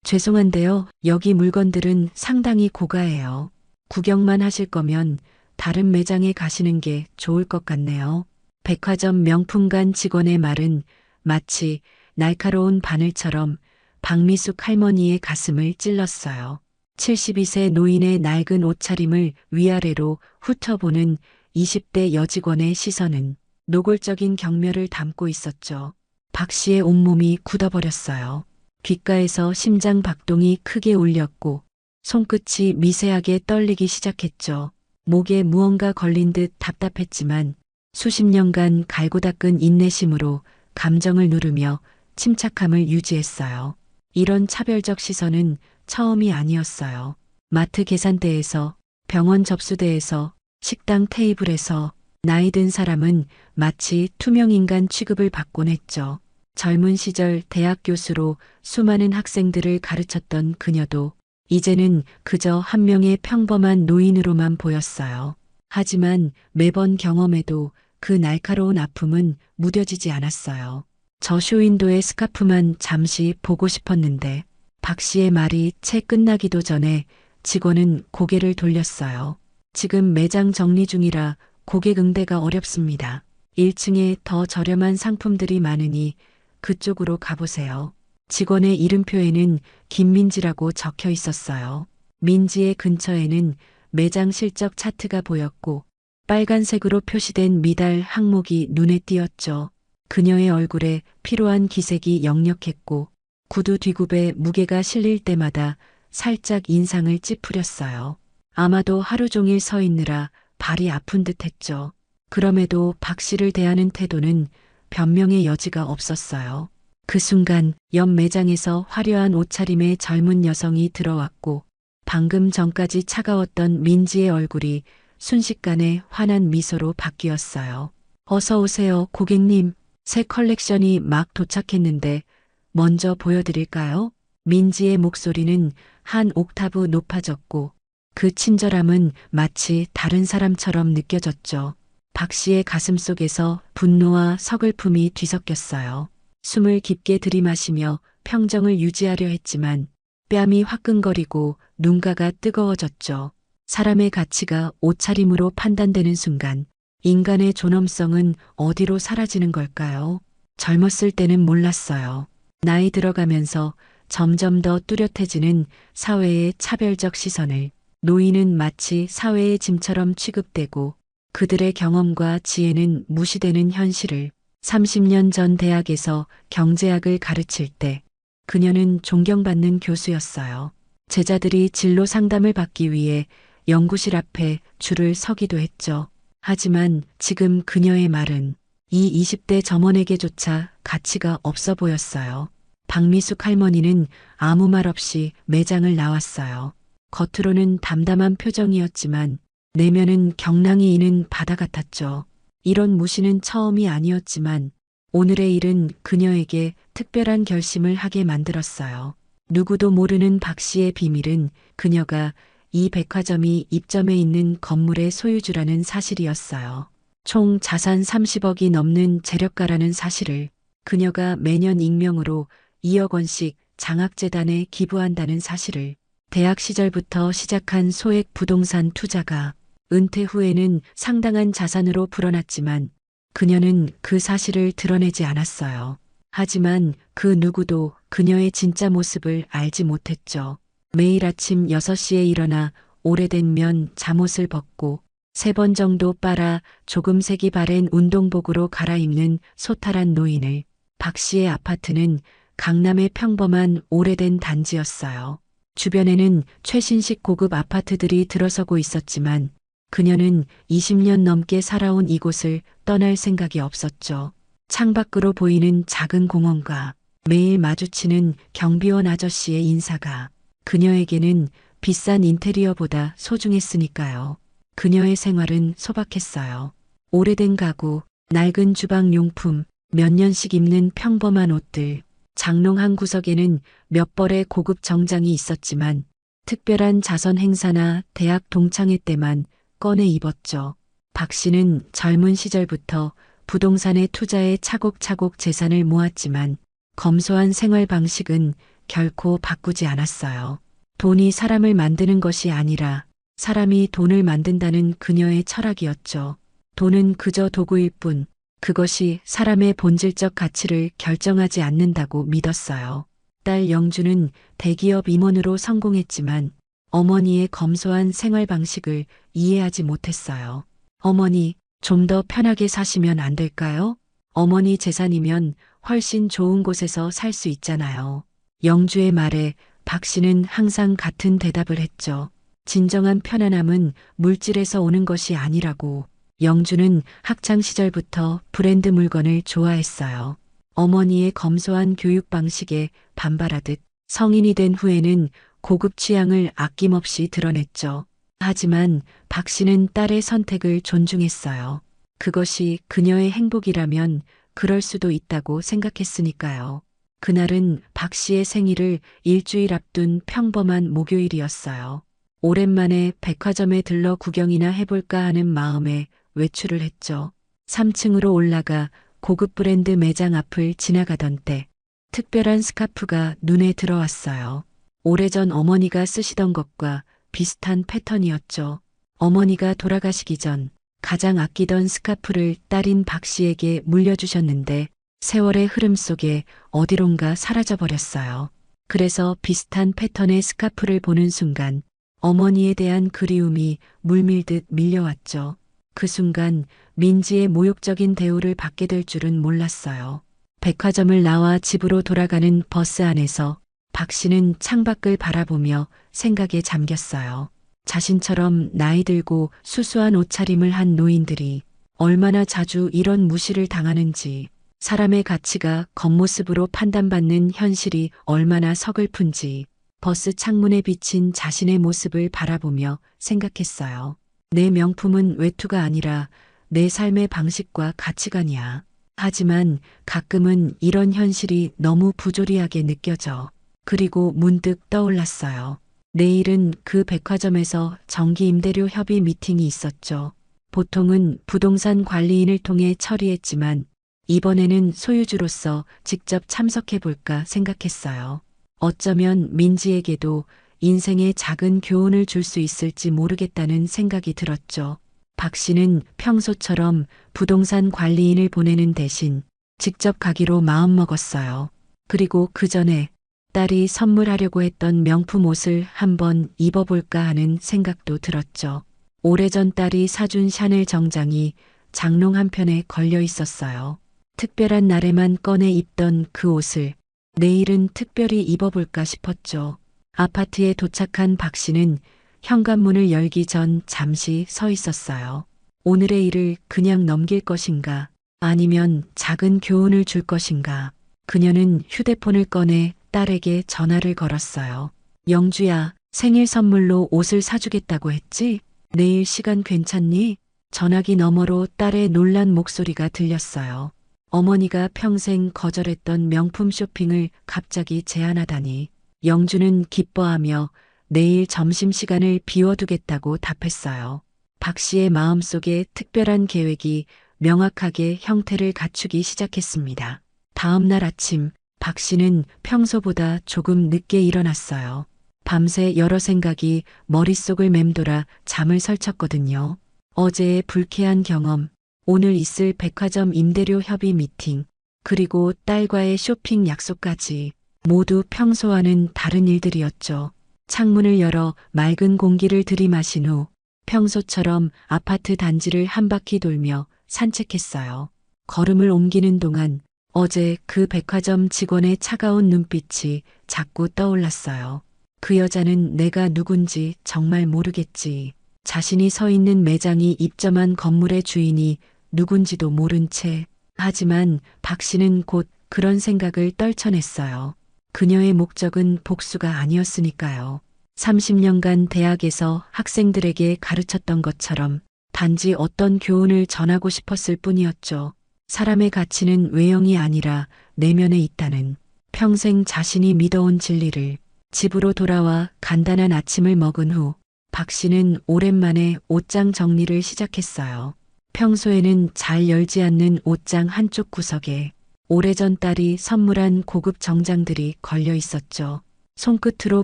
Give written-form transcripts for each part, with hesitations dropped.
죄송한데요. 여기 물건들은 상당히 고가예요. 구경만 하실 거면 다른 매장에 가시는 게 좋을 것 같네요. 백화점 명품관 직원의 말은 마치 날카로운 바늘처럼 박미숙 할머니의 가슴을 찔렀어요. 72세 노인의 낡은 옷차림을 위아래로 훑어보는 20대 여직원의 시선은 노골적인 경멸을 담고 있었죠. 박 씨의 온몸이 굳어버렸어요. 귓가에서 심장 박동이 크게 울렸고 손끝이 미세하게 떨리기 시작했죠. 목에 무언가 걸린 듯 답답했지만 수십 년간 갈고 닦은 인내심으로 감정을 누르며 침착함을 유지했어요. 이런 차별적 시선은 처음이 아니었어요. 마트 계산대에서, 병원 접수대에서, 식당 테이블에서 나이 든 사람은 마치 투명인간 취급을 받곤 했죠. 젊은 시절 대학 교수로 수많은 학생들을 가르쳤던 그녀도 이제는 그저 한 명의 평범한 노인으로만 보였어요. 하지만 매번 경험해도 그 날카로운 아픔은 무뎌지지 않았어요. 저 쇼윈도의 스카프만 잠시 보고 싶었는데 박 씨의 말이 채 끝나기도 전에 직원은 고개를 돌렸어요. 지금 매장 정리 중이라 고객 응대가 어렵습니다. 1층에 더 저렴한 상품들이 많으니 그쪽으로 가보세요. 직원의 이름표에는 김민지라고 적혀 있었어요. 민지의 근처에는 매장 실적 차트가 보였고 빨간색으로 표시된 미달 항목이 눈에 띄었죠. 그녀의 얼굴에 피로한 기색이 역력했고 구두 뒤굽에 무게가 실릴 때마다 살짝 인상을 찌푸렸어요. 아마도 하루 종일 서 있느라 발이 아픈 듯 했죠. 그럼에도 박 씨를 대하는 태도는 변명의 여지가 없었어요. 그 순간 옆 매장에서 화려한 옷차림의 젊은 여성이 들어왔고 방금 전까지 차가웠던 민지의 얼굴이 순식간에 환한 미소로 바뀌었어요. 어서 오세요, 고객님. 새 컬렉션이 막 도착했는데 먼저 보여드릴까요? 민지의 목소리는 한 옥타브 높아졌고 그 친절함은 마치 다른 사람처럼 느껴졌죠. 박 씨의 가슴 속에서 분노와 서글픔이 뒤섞였어요. 숨을 깊게 들이마시며 평정을 유지하려 했지만 뺨이 화끈거리고 눈가가 뜨거워졌죠. 사람의 가치가 옷차림으로 판단되는 순간 인간의 존엄성은 어디로 사라지는 걸까요? 젊었을 때는 몰랐어요. 나이 들어가면서 점점 더 뚜렷해지는 사회의 차별적 시선을 노인은 마치 사회의 짐처럼 취급되고 그들의 경험과 지혜는 무시되는 현실을 30년 전 대학에서 경제학을 가르칠 때 그녀는 존경받는 교수였어요. 제자들이 진로 상담을 받기 위해 연구실 앞에 줄을 서기도 했죠. 하지만 지금 그녀의 말은 이 20대 점원에게조차 가치가 없어 보였어요. 박미숙 할머니는 아무 말 없이 매장을 나왔어요. 겉으로는 담담한 표정이었지만 내면은 경랑이 이는 바다 같았죠. 이런 무시는 처음이 아니었지만 오늘의 일은 그녀에게 특별한 결심을 하게 만들었어요. 누구도 모르는 박 씨의 비밀은 그녀가 이 백화점이 입점해 있는 건물의 소유주라는 사실이었어요. 총 자산 30억이 넘는 재력가라는 사실을, 그녀가 매년 익명으로 2억 원씩 장학재단에 기부한다는 사실을, 대학 시절부터 시작한 소액 부동산 투자가 은퇴 후에는 상당한 자산으로 불어났지만 그녀는 그 사실을 드러내지 않았어요. 하지만 그 누구도 그녀의 진짜 모습을 알지 못했죠. 매일 아침 6시에 일어나 오래된 면 잠옷을 벗고 3번 정도 빨아 조금 색이 바랜 운동복으로 갈아입는 소탈한 노인을. 박 씨의 아파트는 강남의 평범한 오래된 단지였어요. 주변에는 최신식 고급 아파트들이 들어서고 있었지만 그녀는 20년 넘게 살아온 이곳을 떠날 생각이 없었죠. 창밖으로 보이는 작은 공원과 매일 마주치는 경비원 아저씨의 인사가 그녀에게는 비싼 인테리어보다 소중했으니까요. 그녀의 생활은 소박했어요. 오래된 가구, 낡은 주방 용품, 몇 년씩 입는 평범한 옷들, 장롱 한 구석에는 몇 벌의 고급 정장이 있었지만 특별한 자선 행사나 대학 동창회 때만 꺼내 입었죠. 박 씨는 젊은 시절부터 부동산에 투자해 차곡차곡 재산을 모았지만 검소한 생활 방식은 결코 바꾸지 않았어요. 돈이 사람을 만드는 것이 아니라 사람이 돈을 만든다는 그녀의 철학이었죠. 돈은 그저 도구일 뿐, 그것이 사람의 본질적 가치를 결정하지 않는다고 믿었어요. 딸 영주는 대기업 임원으로 성공했지만 어머니의 검소한 생활 방식을 이해하지 못했어요. 어머니, 좀 더 편하게 사시면 안 될까요? 어머니 재산이면 훨씬 좋은 곳에서 살 수 있잖아요. 영주의 말에 박 씨는 항상 같은 대답을 했죠. 진정한 편안함은 물질에서 오는 것이 아니라고. 영주는 학창 시절부터 브랜드 물건을 좋아했어요. 어머니의 검소한 교육 방식에 반발하듯 성인이 된 후에는 고급 취향을 아낌없이 드러냈죠. 하지만 박 씨는 딸의 선택을 존중했어요. 그것이 그녀의 행복이라면 그럴 수도 있다고 생각했으니까요. 그날은 박 씨의 생일을 일주일 앞둔 평범한 목요일이었어요. 오랜만에 백화점에 들러 구경이나 해볼까 하는 마음에 외출을 했죠. 3층으로 올라가 고급 브랜드 매장 앞을 지나가던 때 특별한 스카프가 눈에 들어왔어요. 오래전 어머니가 쓰시던 것과 비슷한 패턴이었죠. 어머니가 돌아가시기 전 가장 아끼던 스카프를 딸인 박 씨에게 물려주셨는데 세월의 흐름 속에 어디론가 사라져버렸어요. 그래서 비슷한 패턴의 스카프를 보는 순간 어머니에 대한 그리움이 물밀듯 밀려왔죠. 그 순간 민지의 모욕적인 대우를 받게 될 줄은 몰랐어요. 백화점을 나와 집으로 돌아가는 버스 안에서 박 씨는 창밖을 바라보며 생각에 잠겼어요. 자신처럼 나이 들고 수수한 옷차림을 한 노인들이 얼마나 자주 이런 무시를 당하는지, 사람의 가치가 겉모습으로 판단받는 현실이 얼마나 서글픈지 버스 창문에 비친 자신의 모습을 바라보며 생각했어요. 내 명품은 외투가 아니라 내 삶의 방식과 가치관이야. 하지만 가끔은 이런 현실이 너무 부조리하게 느껴져. 그리고 문득 떠올랐어요. 내일은 그 백화점에서 정기 임대료 협의 미팅이 있었죠. 보통은 부동산 관리인을 통해 처리했지만 이번에는 소유주로서 직접 참석해 볼까 생각했어요. 어쩌면 민지에게도 인생의 작은 교훈을 줄 수 있을지 모르겠다는 생각이 들었죠. 박 씨는 평소처럼 부동산 관리인을 보내는 대신 직접 가기로 마음먹었어요. 그리고 그 전에 딸이 선물하려고 했던 명품 옷을 한번 입어볼까 하는 생각도 들었죠. 오래전 딸이 사준 샤넬 정장이 장롱 한편에 걸려 있었어요. 특별한 날에만 꺼내 입던 그 옷을 내일은 특별히 입어볼까 싶었죠. 아파트에 도착한 박 씨는 현관문을 열기 전 잠시 서 있었어요. 오늘의 일을 그냥 넘길 것인가, 아니면 작은 교훈을 줄 것인가. 그녀는 휴대폰을 꺼내 딸에게 전화를 걸었어요. 영주야, 생일 선물로 옷을 사주겠다고 했지? 내일 시간 괜찮니? 전화기 너머로 딸의 놀란 목소리가 들렸어요. 어머니가 평생 거절했던 명품 쇼핑을 갑자기 제안하다니. 영주는 기뻐하며 내일 점심시간을 비워두겠다고 답했어요. 박 씨의 마음속에 특별한 계획이 명확하게 형태를 갖추기 시작했습니다. 다음 날 아침, 박 씨는 평소보다 조금 늦게 일어났어요. 밤새 여러 생각이 머릿속을 맴돌아 잠을 설쳤거든요. 어제의 불쾌한 경험, 오늘 있을 백화점 임대료 협의 미팅, 그리고 딸과의 쇼핑 약속까지 모두 평소와는 다른 일들이었죠. 창문을 열어 맑은 공기를 들이마신 후 평소처럼 아파트 단지를 한 바퀴 돌며 산책했어요. 걸음을 옮기는 동안 어제 그 백화점 직원의 차가운 눈빛이 자꾸 떠올랐어요. 그 여자는 내가 누군지 정말 모르겠지. 자신이 서 있는 매장이 입점한 건물의 주인이 누군지도 모른 채. 하지만 박 씨는 곧 그런 생각을 떨쳐냈어요. 그녀의 목적은 복수가 아니었으니까요. 30년간 대학에서 학생들에게 가르쳤던 것처럼 단지 어떤 교훈을 전하고 싶었을 뿐이었죠. 사람의 가치는 외형이 아니라 내면에 있다는, 평생 자신이 믿어온 진리를. 집으로 돌아와 간단한 아침을 먹은 후 박 씨는 오랜만에 옷장 정리를 시작했어요. 평소에는 잘 열지 않는 옷장 한쪽 구석에 오래전 딸이 선물한 고급 정장들이 걸려 있었죠. 손끝으로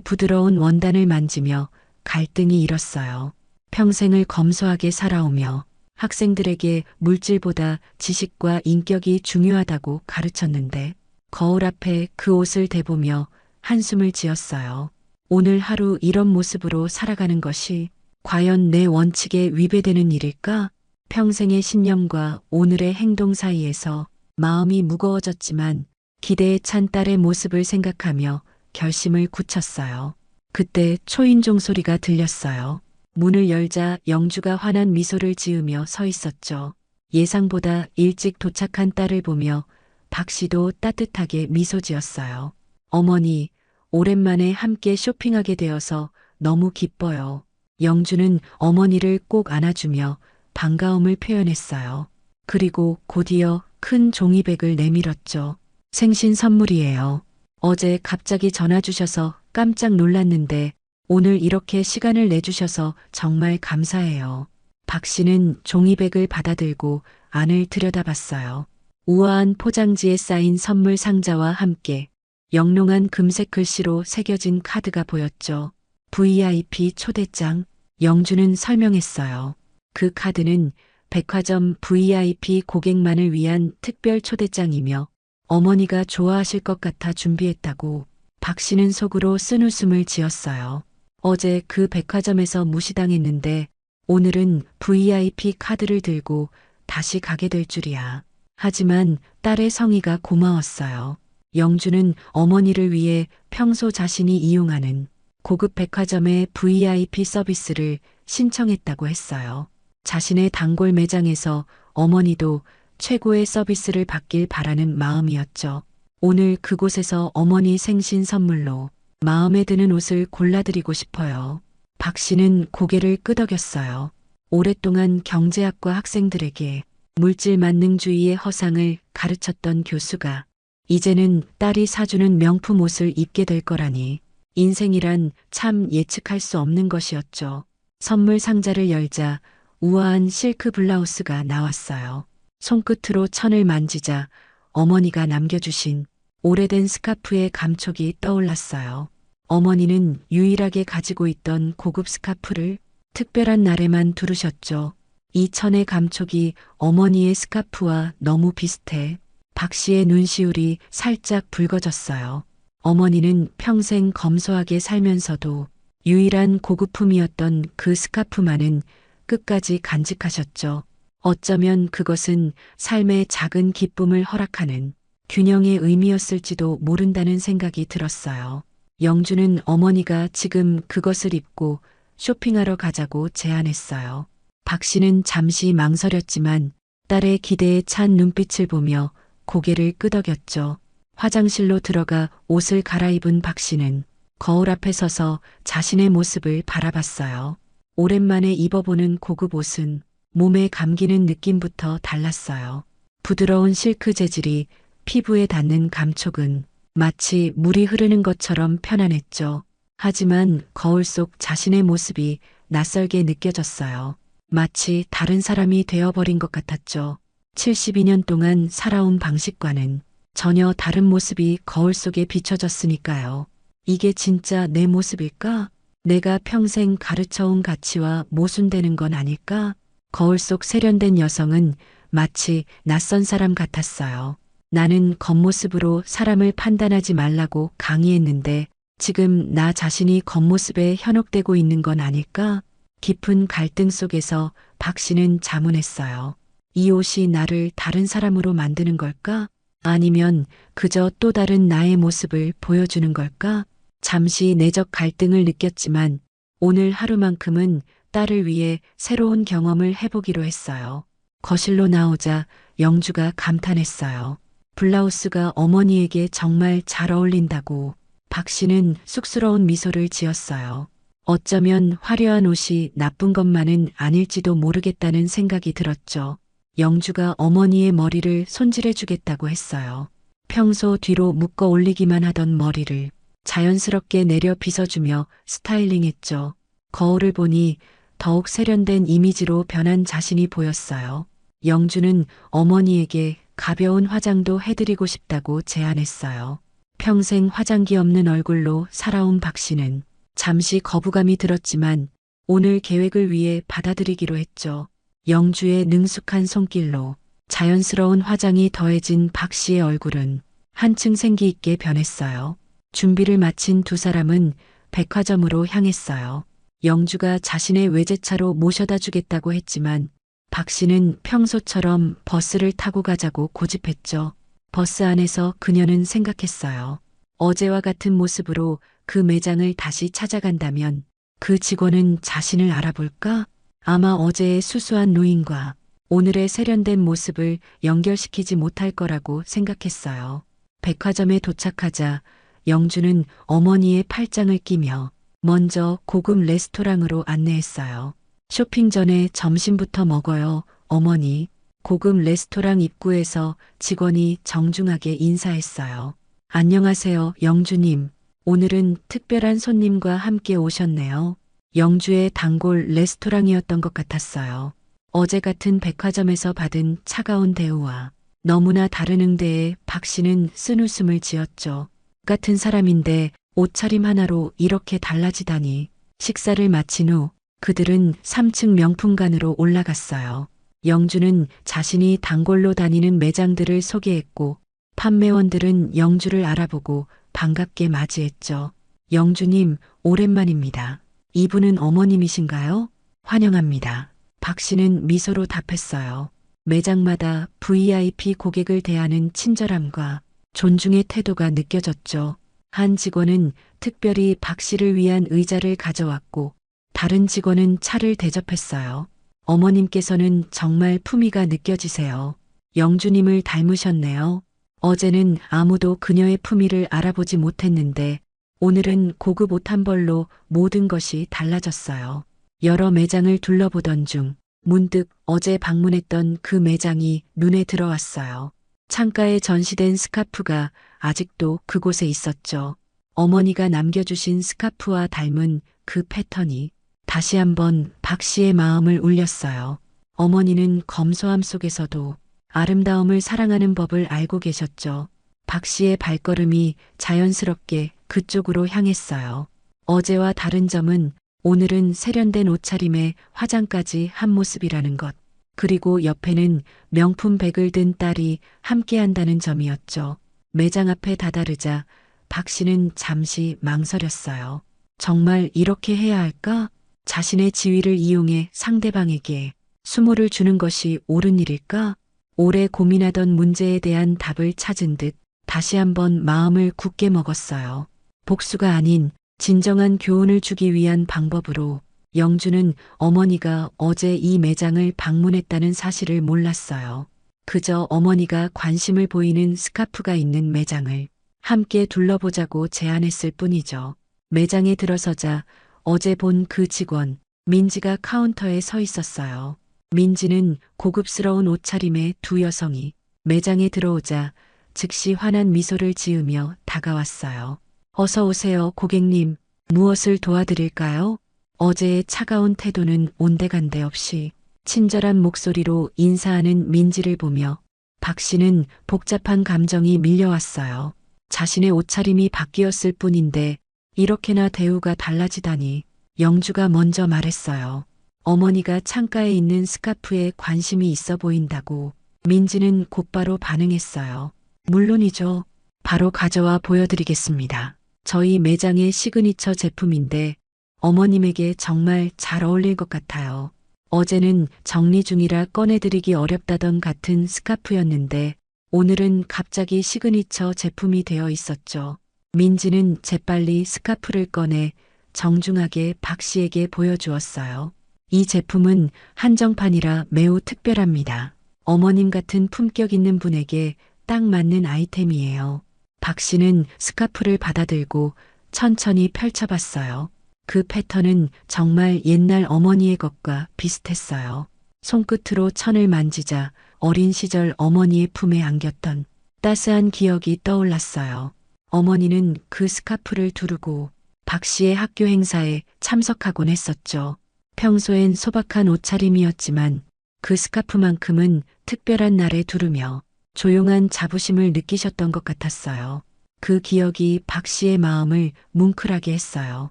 부드러운 원단을 만지며 갈등이 일었어요. 평생을 검소하게 살아오며 학생들에게 물질보다 지식과 인격이 중요하다고 가르쳤는데 거울 앞에 그 옷을 대보며 한숨을 지었어요. 오늘 하루 이런 모습으로 살아가는 것이 과연 내 원칙에 위배되는 일일까? 평생의 신념과 오늘의 행동 사이에서 마음이 무거워졌지만 기대에 찬 딸의 모습을 생각하며 결심을 굳혔어요. 그때 초인종 소리가 들렸어요. 문을 열자 영주가 환한 미소를 지으며 서 있었죠. 예상보다 일찍 도착한 딸을 보며 박 씨도 따뜻하게 미소 지었어요. 어머니, 오랜만에 함께 쇼핑하게 되어서 너무 기뻐요. 영주는 어머니를 꼭 안아주며 반가움을 표현했어요. 그리고 곧이어 큰 종이백을 내밀었죠. 생신 선물이에요. 어제 갑자기 전화 주셔서 깜짝 놀랐는데 오늘 이렇게 시간을 내주셔서 정말 감사해요. 박 씨는 종이백을 받아들고 안을 들여다봤어요. 우아한 포장지에 쌓인 선물 상자와 함께 영롱한 금색 글씨로 새겨진 카드가 보였죠. VIP 초대장, 영주는 설명했어요. 그 카드는 백화점 VIP 고객만을 위한 특별 초대장이며 어머니가 좋아하실 것 같아 준비했다고. 박 씨는 속으로 쓴웃음을 지었어요. 어제 그 백화점에서 무시당했는데 오늘은 VIP 카드를 들고 다시 가게 될 줄이야. 하지만 딸의 성의가 고마웠어요. 영주는 어머니를 위해 평소 자신이 이용하는 고급 백화점의 VIP 서비스를 신청했다고 했어요. 자신의 단골 매장에서 어머니도 최고의 서비스를 받길 바라는 마음이었죠. 오늘 그곳에서 어머니 생신 선물로 마음에 드는 옷을 골라드리고 싶어요. 박 씨는 고개를 끄덕였어요. 오랫동안 경제학과 학생들에게 물질 만능주의의 허상을 가르쳤던 교수가 이제는 딸이 사주는 명품 옷을 입게 될 거라니 인생이란 참 예측할 수 없는 것이었죠. 선물 상자를 열자 우아한 실크 블라우스가 나왔어요. 손끝으로 천을 만지자 어머니가 남겨주신 오래된 스카프의 감촉이 떠올랐어요. 어머니는 유일하게 가지고 있던 고급 스카프를 특별한 날에만 두르셨죠. 이 천의 감촉이 어머니의 스카프와 너무 비슷해 박 씨의 눈시울이 살짝 붉어졌어요. 어머니는 평생 검소하게 살면서도 유일한 고급품이었던 그 스카프만은 끝까지 간직하셨죠. 어쩌면 그것은 삶의 작은 기쁨을 허락하는 균형의 의미였을지도 모른다는 생각이 들었어요. 영주는 어머니가 지금 그것을 입고 쇼핑하러 가자고 제안했어요. 박 씨는 잠시 망설였지만 딸의 기대에 찬 눈빛을 보며 고개를 끄덕였죠. 화장실로 들어가 옷을 갈아입은 박 씨는 거울 앞에 서서 자신의 모습을 바라봤어요. 오랜만에 입어보는 고급 옷은 몸에 감기는 느낌부터 달랐어요. 부드러운 실크 재질이 피부에 닿는 감촉은 마치 물이 흐르는 것처럼 편안했죠. 하지만 거울 속 자신의 모습이 낯설게 느껴졌어요. 마치 다른 사람이 되어버린 것 같았죠. 72년 동안 살아온 방식과는 전혀 다른 모습이 거울 속에 비춰졌으니까요. 이게 진짜 내 모습일까? 내가 평생 가르쳐온 가치와 모순되는 건 아닐까? 거울 속 세련된 여성은 마치 낯선 사람 같았어요. 나는 겉모습으로 사람을 판단하지 말라고 강의했는데 지금 나 자신이 겉모습에 현혹되고 있는 건 아닐까? 깊은 갈등 속에서 박 씨는 자문했어요. 이 옷이 나를 다른 사람으로 만드는 걸까? 아니면 그저 또 다른 나의 모습을 보여주는 걸까? 잠시 내적 갈등을 느꼈지만 오늘 하루만큼은 딸을 위해 새로운 경험을 해보기로 했어요. 거실로 나오자 영주가 감탄했어요. 블라우스가 어머니에게 정말 잘 어울린다고. 박 씨는 쑥스러운 미소를 지었어요. 어쩌면 화려한 옷이 나쁜 것만은 아닐지도 모르겠다는 생각이 들었죠. 영주가 어머니의 머리를 손질해주겠다고 했어요. 평소 뒤로 묶어 올리기만 하던 머리를 자연스럽게 내려 빗어주며 스타일링했죠. 거울을 보니 더욱 세련된 이미지로 변한 자신이 보였어요. 영주는 어머니에게 가벼운 화장도 해드리고 싶다고 제안했어요. 평생 화장기 없는 얼굴로 살아온 박 씨는 잠시 거부감이 들었지만 오늘 계획을 위해 받아들이기로 했죠. 영주의 능숙한 손길로 자연스러운 화장이 더해진 박 씨의 얼굴은 한층 생기 있게 변했어요. 준비를 마친 두 사람은 백화점으로 향했어요. 영주가 자신의 외제차로 모셔다 주겠다고 했지만 박 씨는 평소처럼 버스를 타고 가자고 고집했죠. 버스 안에서 그녀는 생각했어요. 어제와 같은 모습으로 그 매장을 다시 찾아간다면 그 직원은 자신을 알아볼까? 아마 어제의 수수한 노인과 오늘의 세련된 모습을 연결시키지 못할 거라고 생각했어요. 백화점에 도착하자 영주는 어머니의 팔짱을 끼며 먼저 고급 레스토랑으로 안내했어요. 쇼핑 전에 점심부터 먹어요, 어머니. 고급 레스토랑 입구에서 직원이 정중하게 인사했어요. 안녕하세요, 영주님. 오늘은 특별한 손님과 함께 오셨네요. 영주의 단골 레스토랑이었던 것 같았어요. 어제 같은 백화점에서 받은 차가운 대우와 너무나 다른 응대에 박 씨는 쓴웃음을 지었죠. 같은 사람인데 옷차림 하나로 이렇게 달라지다니. 식사를 마친 후 그들은 3층 명품관으로 올라갔어요. 영주는 자신이 단골로 다니는 매장들을 소개했고 판매원들은 영주를 알아보고 반갑게 맞이했죠. 영주님, 오랜만입니다. 이분은 어머님이신가요? 환영합니다. 박 씨는 미소로 답했어요. 매장마다 VIP 고객을 대하는 친절함과 존중의 태도가 느껴졌죠. 한 직원은 특별히 박 씨를 위한 의자를 가져왔고 다른 직원은 차를 대접했어요. 어머님께서는 정말 품위가 느껴지세요. 영주님을 닮으셨네요. 어제는 아무도 그녀의 품위를 알아보지 못했는데 오늘은 고급 옷 한 벌로 모든 것이 달라졌어요. 여러 매장을 둘러보던 중 문득 어제 방문했던 그 매장이 눈에 들어왔어요. 창가에 전시된 스카프가 아직도 그곳에 있었죠. 어머니가 남겨주신 스카프와 닮은 그 패턴이 다시 한번 박 씨의 마음을 울렸어요. 어머니는 검소함 속에서도 아름다움을 사랑하는 법을 알고 계셨죠. 박 씨의 발걸음이 자연스럽게 그쪽으로 향했어요. 어제와 다른 점은 오늘은 세련된 옷차림에 화장까지 한 모습이라는 것. 그리고 옆에는 명품 백을 든 딸이 함께한다는 점이었죠. 매장 앞에 다다르자 박 씨는 잠시 망설였어요. 정말 이렇게 해야 할까? 자신의 지위를 이용해 상대방에게 수모를 주는 것이 옳은 일일까? 오래 고민하던 문제에 대한 답을 찾은 듯 다시 한번 마음을 굳게 먹었어요. 복수가 아닌 진정한 교훈을 주기 위한 방법으로. 영주는 어머니가 어제 이 매장을 방문했다는 사실을 몰랐어요. 그저 어머니가 관심을 보이는 스카프가 있는 매장을 함께 둘러보자고 제안했을 뿐이죠. 매장에 들어서자 어제 본 그 직원, 민지가 카운터에 서 있었어요. 민지는 고급스러운 옷차림의 두 여성이 매장에 들어오자 즉시 환한 미소를 지으며 다가왔어요. 어서 오세요, 고객님. 무엇을 도와드릴까요? 어제의 차가운 태도는 온데간데 없이 친절한 목소리로 인사하는 민지를 보며 박 씨는 복잡한 감정이 밀려왔어요. 자신의 옷차림이 바뀌었을 뿐인데 이렇게나 대우가 달라지다니. 영주가 먼저 말했어요. 어머니가 창가에 있는 스카프에 관심이 있어 보인다고. 민지는 곧바로 반응했어요. 물론이죠. 바로 가져와 보여드리겠습니다. 저희 매장의 시그니처 제품인데 어머님에게 정말 잘 어울릴 것 같아요. 어제는 정리 중이라 꺼내드리기 어렵다던 같은 스카프였는데 오늘은 갑자기 시그니처 제품이 되어 있었죠. 민지는 재빨리 스카프를 꺼내 정중하게 박 씨에게 보여주었어요. 이 제품은 한정판이라 매우 특별합니다. 어머님 같은 품격 있는 분에게 딱 맞는 아이템이에요. 박 씨는 스카프를 받아들고 천천히 펼쳐봤어요. 그 패턴은 정말 옛날 어머니의 것과 비슷했어요. 손끝으로 천을 만지자 어린 시절 어머니의 품에 안겼던 따스한 기억이 떠올랐어요. 어머니는 그 스카프를 두르고 박 씨의 학교 행사에 참석하곤 했었죠. 평소엔 소박한 옷차림이었지만 그 스카프만큼은 특별한 날에 두르며 조용한 자부심을 느끼셨던 것 같았어요. 그 기억이 박 씨의 마음을 뭉클하게 했어요.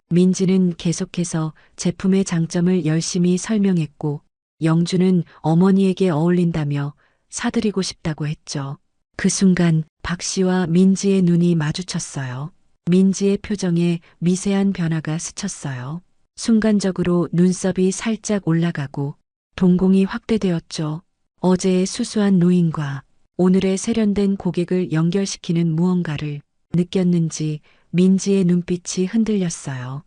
민지는 계속해서 제품의 장점을 열심히 설명했고, 영주는 어머니에게 어울린다며 사드리고 싶다고 했죠. 그 순간 박 씨와 민지의 눈이 마주쳤어요. 민지의 표정에 미세한 변화가 스쳤어요. 순간적으로 눈썹이 살짝 올라가고 동공이 확대되었죠. 어제의 수수한 노인과 오늘의 세련된 고객을 연결시키는 무언가를 느꼈는지 민지의 눈빛이 흔들렸어요.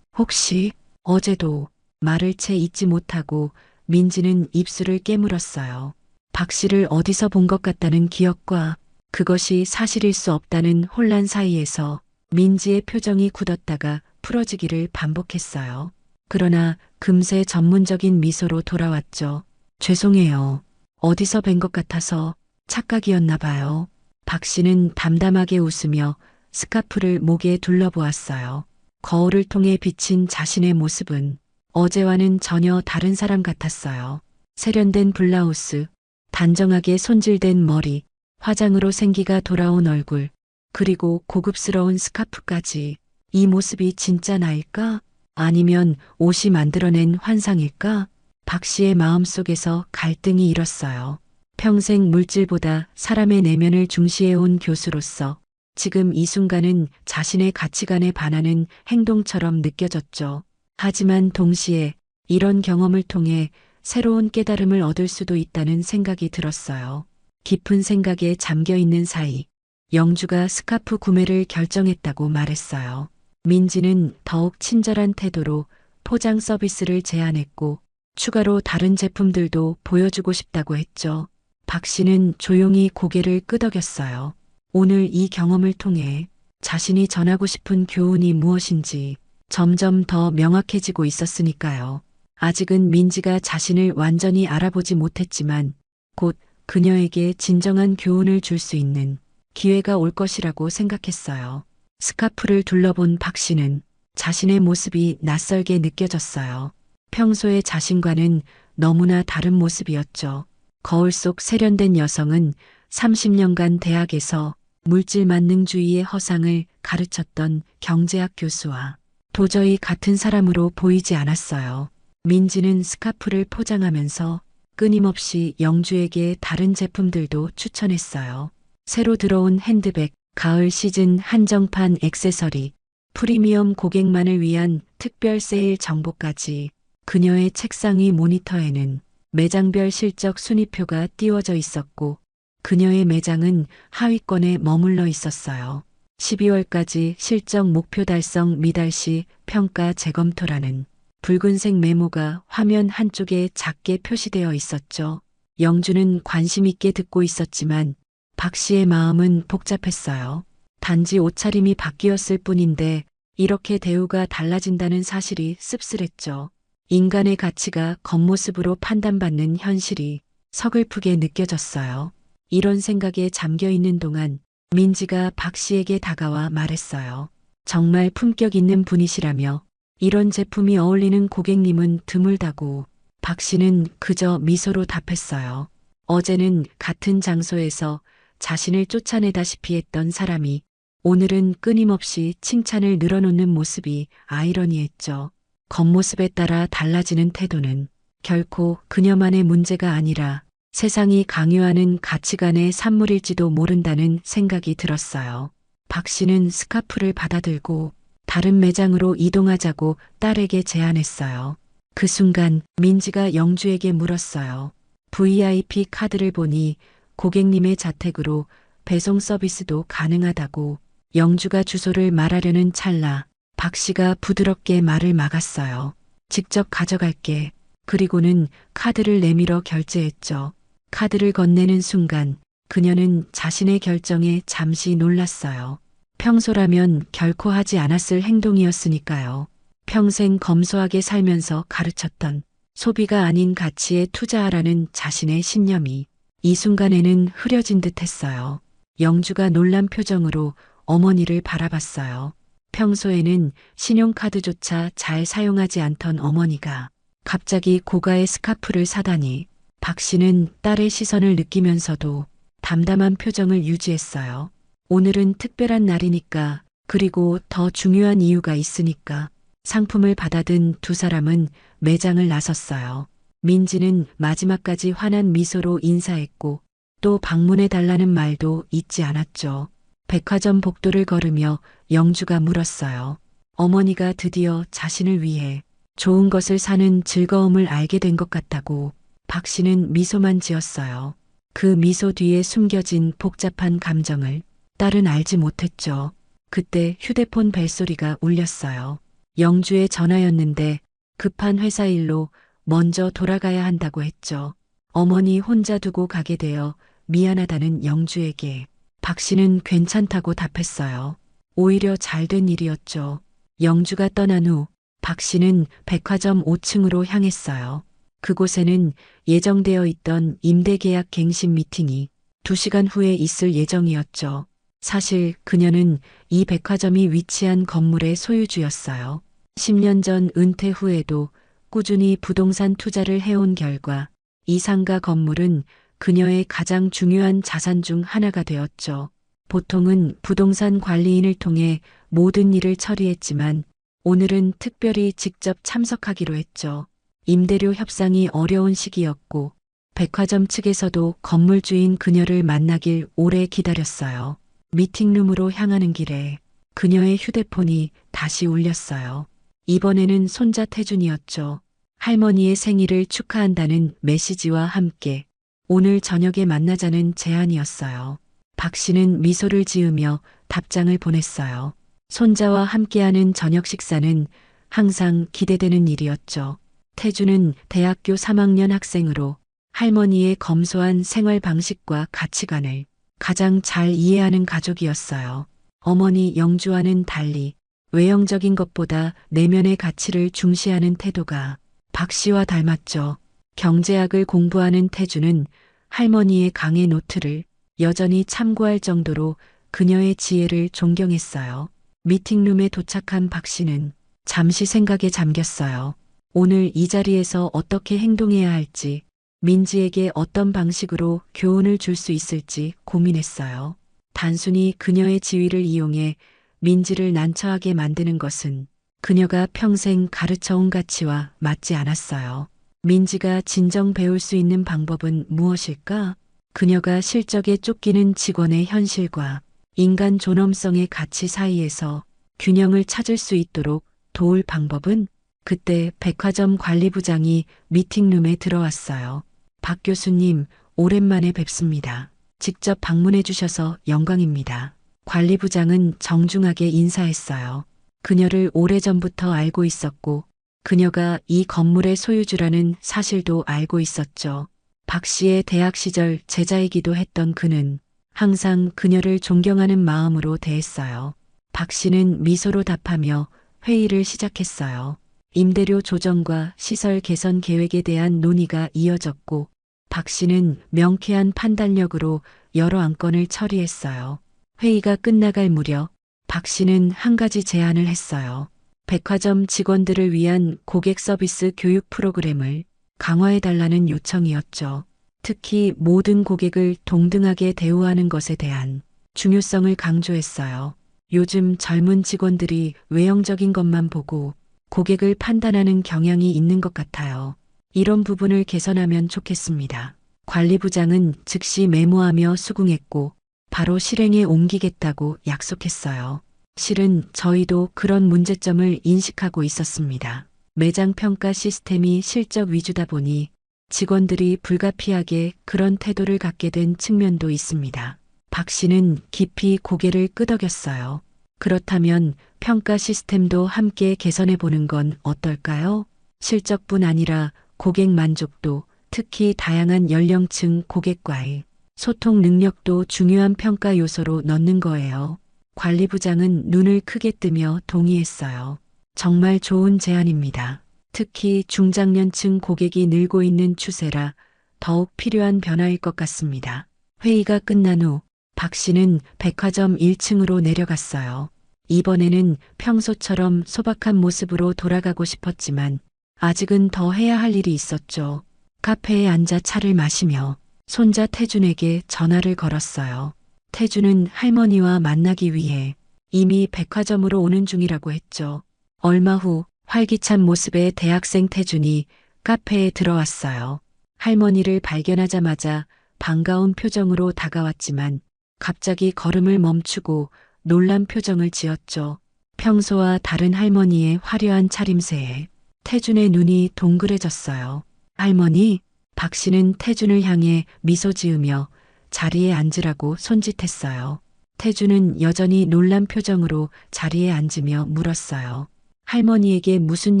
혹시 어제도 말을 채 잊지 못하고 민지는 입술을 깨물었어요. 박 씨를 어디서 본 것 같다는 기억과 그것이 사실일 수 없다는 혼란 사이에서 민지의 표정이 굳었다가 풀어지기를 반복했어요. 그러나 금세 전문적인 미소로 돌아왔죠. 죄송해요. 어디서 뵌 것 같아서 착각이었나 봐요. 박 씨는 담담하게 웃으며 스카프를 목에 둘러보았어요. 거울을 통해 비친 자신의 모습은 어제와는 전혀 다른 사람 같았어요. 세련된 블라우스, 단정하게 손질된 머리, 화장으로 생기가 돌아온 얼굴, 그리고 고급스러운 스카프까지. 이 모습이 진짜 나일까? 아니면 옷이 만들어낸 환상일까? 박 씨의 마음속에서 갈등이 일었어요. 평생 물질보다 사람의 내면을 중시해온 교수로서 지금 이 순간은 자신의 가치관에 반하는 행동처럼 느껴졌죠. 하지만 동시에 이런 경험을 통해 새로운 깨달음을 얻을 수도 있다는 생각이 들었어요. 깊은 생각에 잠겨 있는 사이 영주가 스카프 구매를 결정했다고 말했어요. 민지는 더욱 친절한 태도로 포장 서비스를 제안했고 추가로 다른 제품들도 보여주고 싶다고 했죠. 박 씨는 조용히 고개를 끄덕였어요. 오늘 이 경험을 통해 자신이 전하고 싶은 교훈이 무엇인지 점점 더 명확해지고 있었으니까요. 아직은 민지가 자신을 완전히 알아보지 못했지만 곧 그녀에게 진정한 교훈을 줄 수 있는 기회가 올 것이라고 생각했어요. 스카프를 둘러본 박 씨는 자신의 모습이 낯설게 느껴졌어요. 평소의 자신과는 너무나 다른 모습이었죠. 거울 속 세련된 여성은 30년간 대학에서 물질 만능주의의 허상을 가르쳤던 경제학 교수와 도저히 같은 사람으로 보이지 않았어요. 민지는 스카프를 포장하면서 끊임없이 영주에게 다른 제품들도 추천했어요. 새로 들어온 핸드백, 가을 시즌 한정판 액세서리, 프리미엄 고객만을 위한 특별 세일 정보까지. 그녀의 책상 위 모니터에는 매장별 실적 순위표가 띄워져 있었고 그녀의 매장은 하위권에 머물러 있었어요. 12월까지 실적 목표 달성 미달 시 평가 재검토라는 붉은색 메모가 화면 한쪽에 작게 표시되어 있었죠. 영주는 관심 있게 듣고 있었지만 박 씨의 마음은 복잡했어요. 단지 옷차림이 바뀌었을 뿐인데 이렇게 대우가 달라진다는 사실이 씁쓸했죠. 인간의 가치가 겉모습으로 판단받는 현실이 서글프게 느껴졌어요. 이런 생각에 잠겨 있는 동안 민지가 박 씨에게 다가와 말했어요. 정말 품격 있는 분이시라며 이런 제품이 어울리는 고객님은 드물다고. 박 씨는 그저 미소로 답했어요. 어제는 같은 장소에서 자신을 쫓아내다시피 했던 사람이 오늘은 끊임없이 칭찬을 늘어놓는 모습이 아이러니했죠. 겉모습에 따라 달라지는 태도는 결코 그녀만의 문제가 아니라 세상이 강요하는 가치관의 산물일지도 모른다는 생각이 들었어요. 박 씨는 스카프를 받아들고 다른 매장으로 이동하자고 딸에게 제안했어요. 그 순간 민지가 영주에게 물었어요. VIP 카드를 보니 고객님의 자택으로 배송 서비스도 가능하다고. 영주가 주소를 말하려는 찰나 박 씨가 부드럽게 말을 막았어요. 직접 가져갈게. 그리고는 카드를 내밀어 결제했죠. 카드를 건네는 순간 그녀는 자신의 결정에 잠시 놀랐어요. 평소라면 결코 하지 않았을 행동이었으니까요. 평생 검소하게 살면서 가르쳤던 소비가 아닌 가치에 투자하라는 자신의 신념이 이 순간에는 흐려진 듯 했어요. 영주가 놀란 표정으로 어머니를 바라봤어요. 평소에는 신용카드조차 잘 사용하지 않던 어머니가 갑자기 고가의 스카프를 사다니 박 씨는 딸의 시선을 느끼면서도 담담한 표정을 유지했어요. 오늘은 특별한 날이니까, 그리고 더 중요한 이유가 있으니까. 상품을 받아든 두 사람은 매장을 나섰어요. 민지는 마지막까지 환한 미소로 인사했고 또 방문해 달라는 말도 잊지 않았죠. 백화점 복도를 걸으며 영주가 물었어요. 어머니가 드디어 자신을 위해 좋은 것을 사는 즐거움을 알게 된 것 같다고. 박 씨는 미소만 지었어요. 그 미소 뒤에 숨겨진 복잡한 감정을 딸은 알지 못했죠. 그때 휴대폰 벨소리가 울렸어요. 영주의 전화였는데 급한 회사 일로 먼저 돌아가야 한다고 했죠. 어머니 혼자 두고 가게 되어 미안하다는 영주에게 박 씨는 괜찮다고 답했어요. 오히려 잘된 일이었죠. 영주가 떠난 후 박 씨는 백화점 5층으로 향했어요. 그곳에는 예정되어 있던 임대계약 갱신 미팅이 2시간 후에 있을 예정이었죠. 사실 그녀는 이 백화점이 위치한 건물의 소유주였어요. 10년 전 은퇴 후에도 꾸준히 부동산 투자를 해온 결과 이 상가 건물은 그녀의 가장 중요한 자산 중 하나가 되었죠. 보통은 부동산 관리인을 통해 모든 일을 처리했지만 오늘은 특별히 직접 참석하기로 했죠. 임대료 협상이 어려운 시기였고 백화점 측에서도 건물주인 그녀를 만나길 오래 기다렸어요. 미팅룸으로 향하는 길에 그녀의 휴대폰이 다시 울렸어요. 이번에는 손자 태준이었죠. 할머니의 생일을 축하한다는 메시지와 함께 오늘 저녁에 만나자는 제안이었어요. 박 씨는 미소를 지으며 답장을 보냈어요. 손자와 함께하는 저녁 식사는 항상 기대되는 일이었죠. 태주는 대학교 3학년 학생으로 할머니의 검소한 생활 방식과 가치관을 가장 잘 이해하는 가족이었어요. 어머니 영주와는 달리 외형적인 것보다 내면의 가치를 중시하는 태도가 박 씨와 닮았죠. 경제학을 공부하는 태주는 할머니의 강의 노트를 여전히 참고할 정도로 그녀의 지혜를 존경했어요. 미팅룸에 도착한 박 씨는 잠시 생각에 잠겼어요. 오늘 이 자리에서 어떻게 행동해야 할지, 민지에게 어떤 방식으로 교훈을 줄 수 있을지 고민했어요. 단순히 그녀의 지위를 이용해 민지를 난처하게 만드는 것은 그녀가 평생 가르쳐온 가치와 맞지 않았어요. 민지가 진정 배울 수 있는 방법은 무엇일까? 그녀가 실적에 쫓기는 직원의 현실과 인간 존엄성의 가치 사이에서 균형을 찾을 수 있도록 도울 방법은? 그때 백화점 관리부장이 미팅룸에 들어왔어요. 박 교수님, 오랜만에 뵙습니다. 직접 방문해 주셔서 영광입니다. 관리부장은 정중하게 인사했어요. 그녀를 오래전부터 알고 있었고 그녀가 이 건물의 소유주라는 사실도 알고 있었죠. 박 씨의 대학 시절 제자이기도 했던 그는 항상 그녀를 존경하는 마음으로 대했어요. 박 씨는 미소로 답하며 회의를 시작했어요. 임대료 조정과 시설 개선 계획에 대한 논의가 이어졌고 박 씨는 명쾌한 판단력으로 여러 안건을 처리했어요. 회의가 끝나갈 무렵 박 씨는 한 가지 제안을 했어요. 백화점 직원들을 위한 고객 서비스 교육 프로그램을 강화해달라는 요청이었죠. 특히 모든 고객을 동등하게 대우하는 것에 대한 중요성을 강조했어요. 요즘 젊은 직원들이 외형적인 것만 보고 고객을 판단하는 경향이 있는 것 같아요. 이런 부분을 개선하면 좋겠습니다. 관리부장은 즉시 메모하며 수긍했고 바로 실행에 옮기겠다고 약속했어요. 실은 저희도 그런 문제점을 인식하고 있었습니다. 매장 평가 시스템이 실적 위주다 보니 직원들이 불가피하게 그런 태도를 갖게 된 측면도 있습니다. 박 씨는 깊이 고개를 끄덕였어요. 그렇다면 평가 시스템도 함께 개선해 보는 건 어떨까요? 실적뿐 아니라 고객 만족도, 특히 다양한 연령층 고객과의 소통 능력도 중요한 평가 요소로 넣는 거예요. 관리부장은 눈을 크게 뜨며 동의했어요. 정말 좋은 제안입니다. 특히 중장년층 고객이 늘고 있는 추세라 더욱 필요한 변화일 것 같습니다. 회의가 끝난 후 박 씨는 백화점 1층으로 내려갔어요. 이번에는 평소처럼 소박한 모습으로 돌아가고 싶었지만 아직은 더 해야 할 일이 있었죠. 카페에 앉아 차를 마시며 손자 태준에게 전화를 걸었어요. 태준은 할머니와 만나기 위해 이미 백화점으로 오는 중이라고 했죠. 얼마 후 활기찬 모습의 대학생 태준이 카페에 들어왔어요. 할머니를 발견하자마자 반가운 표정으로 다가왔지만 갑자기 걸음을 멈추고 놀란 표정을 지었죠. 평소와 다른 할머니의 화려한 차림새에 태준의 눈이 동그래졌어요. 할머니, 박 씨는 태준을 향해 미소 지으며 자리에 앉으라고 손짓했어요. 태준은 여전히 놀란 표정으로 자리에 앉으며 물었어요. 할머니에게 무슨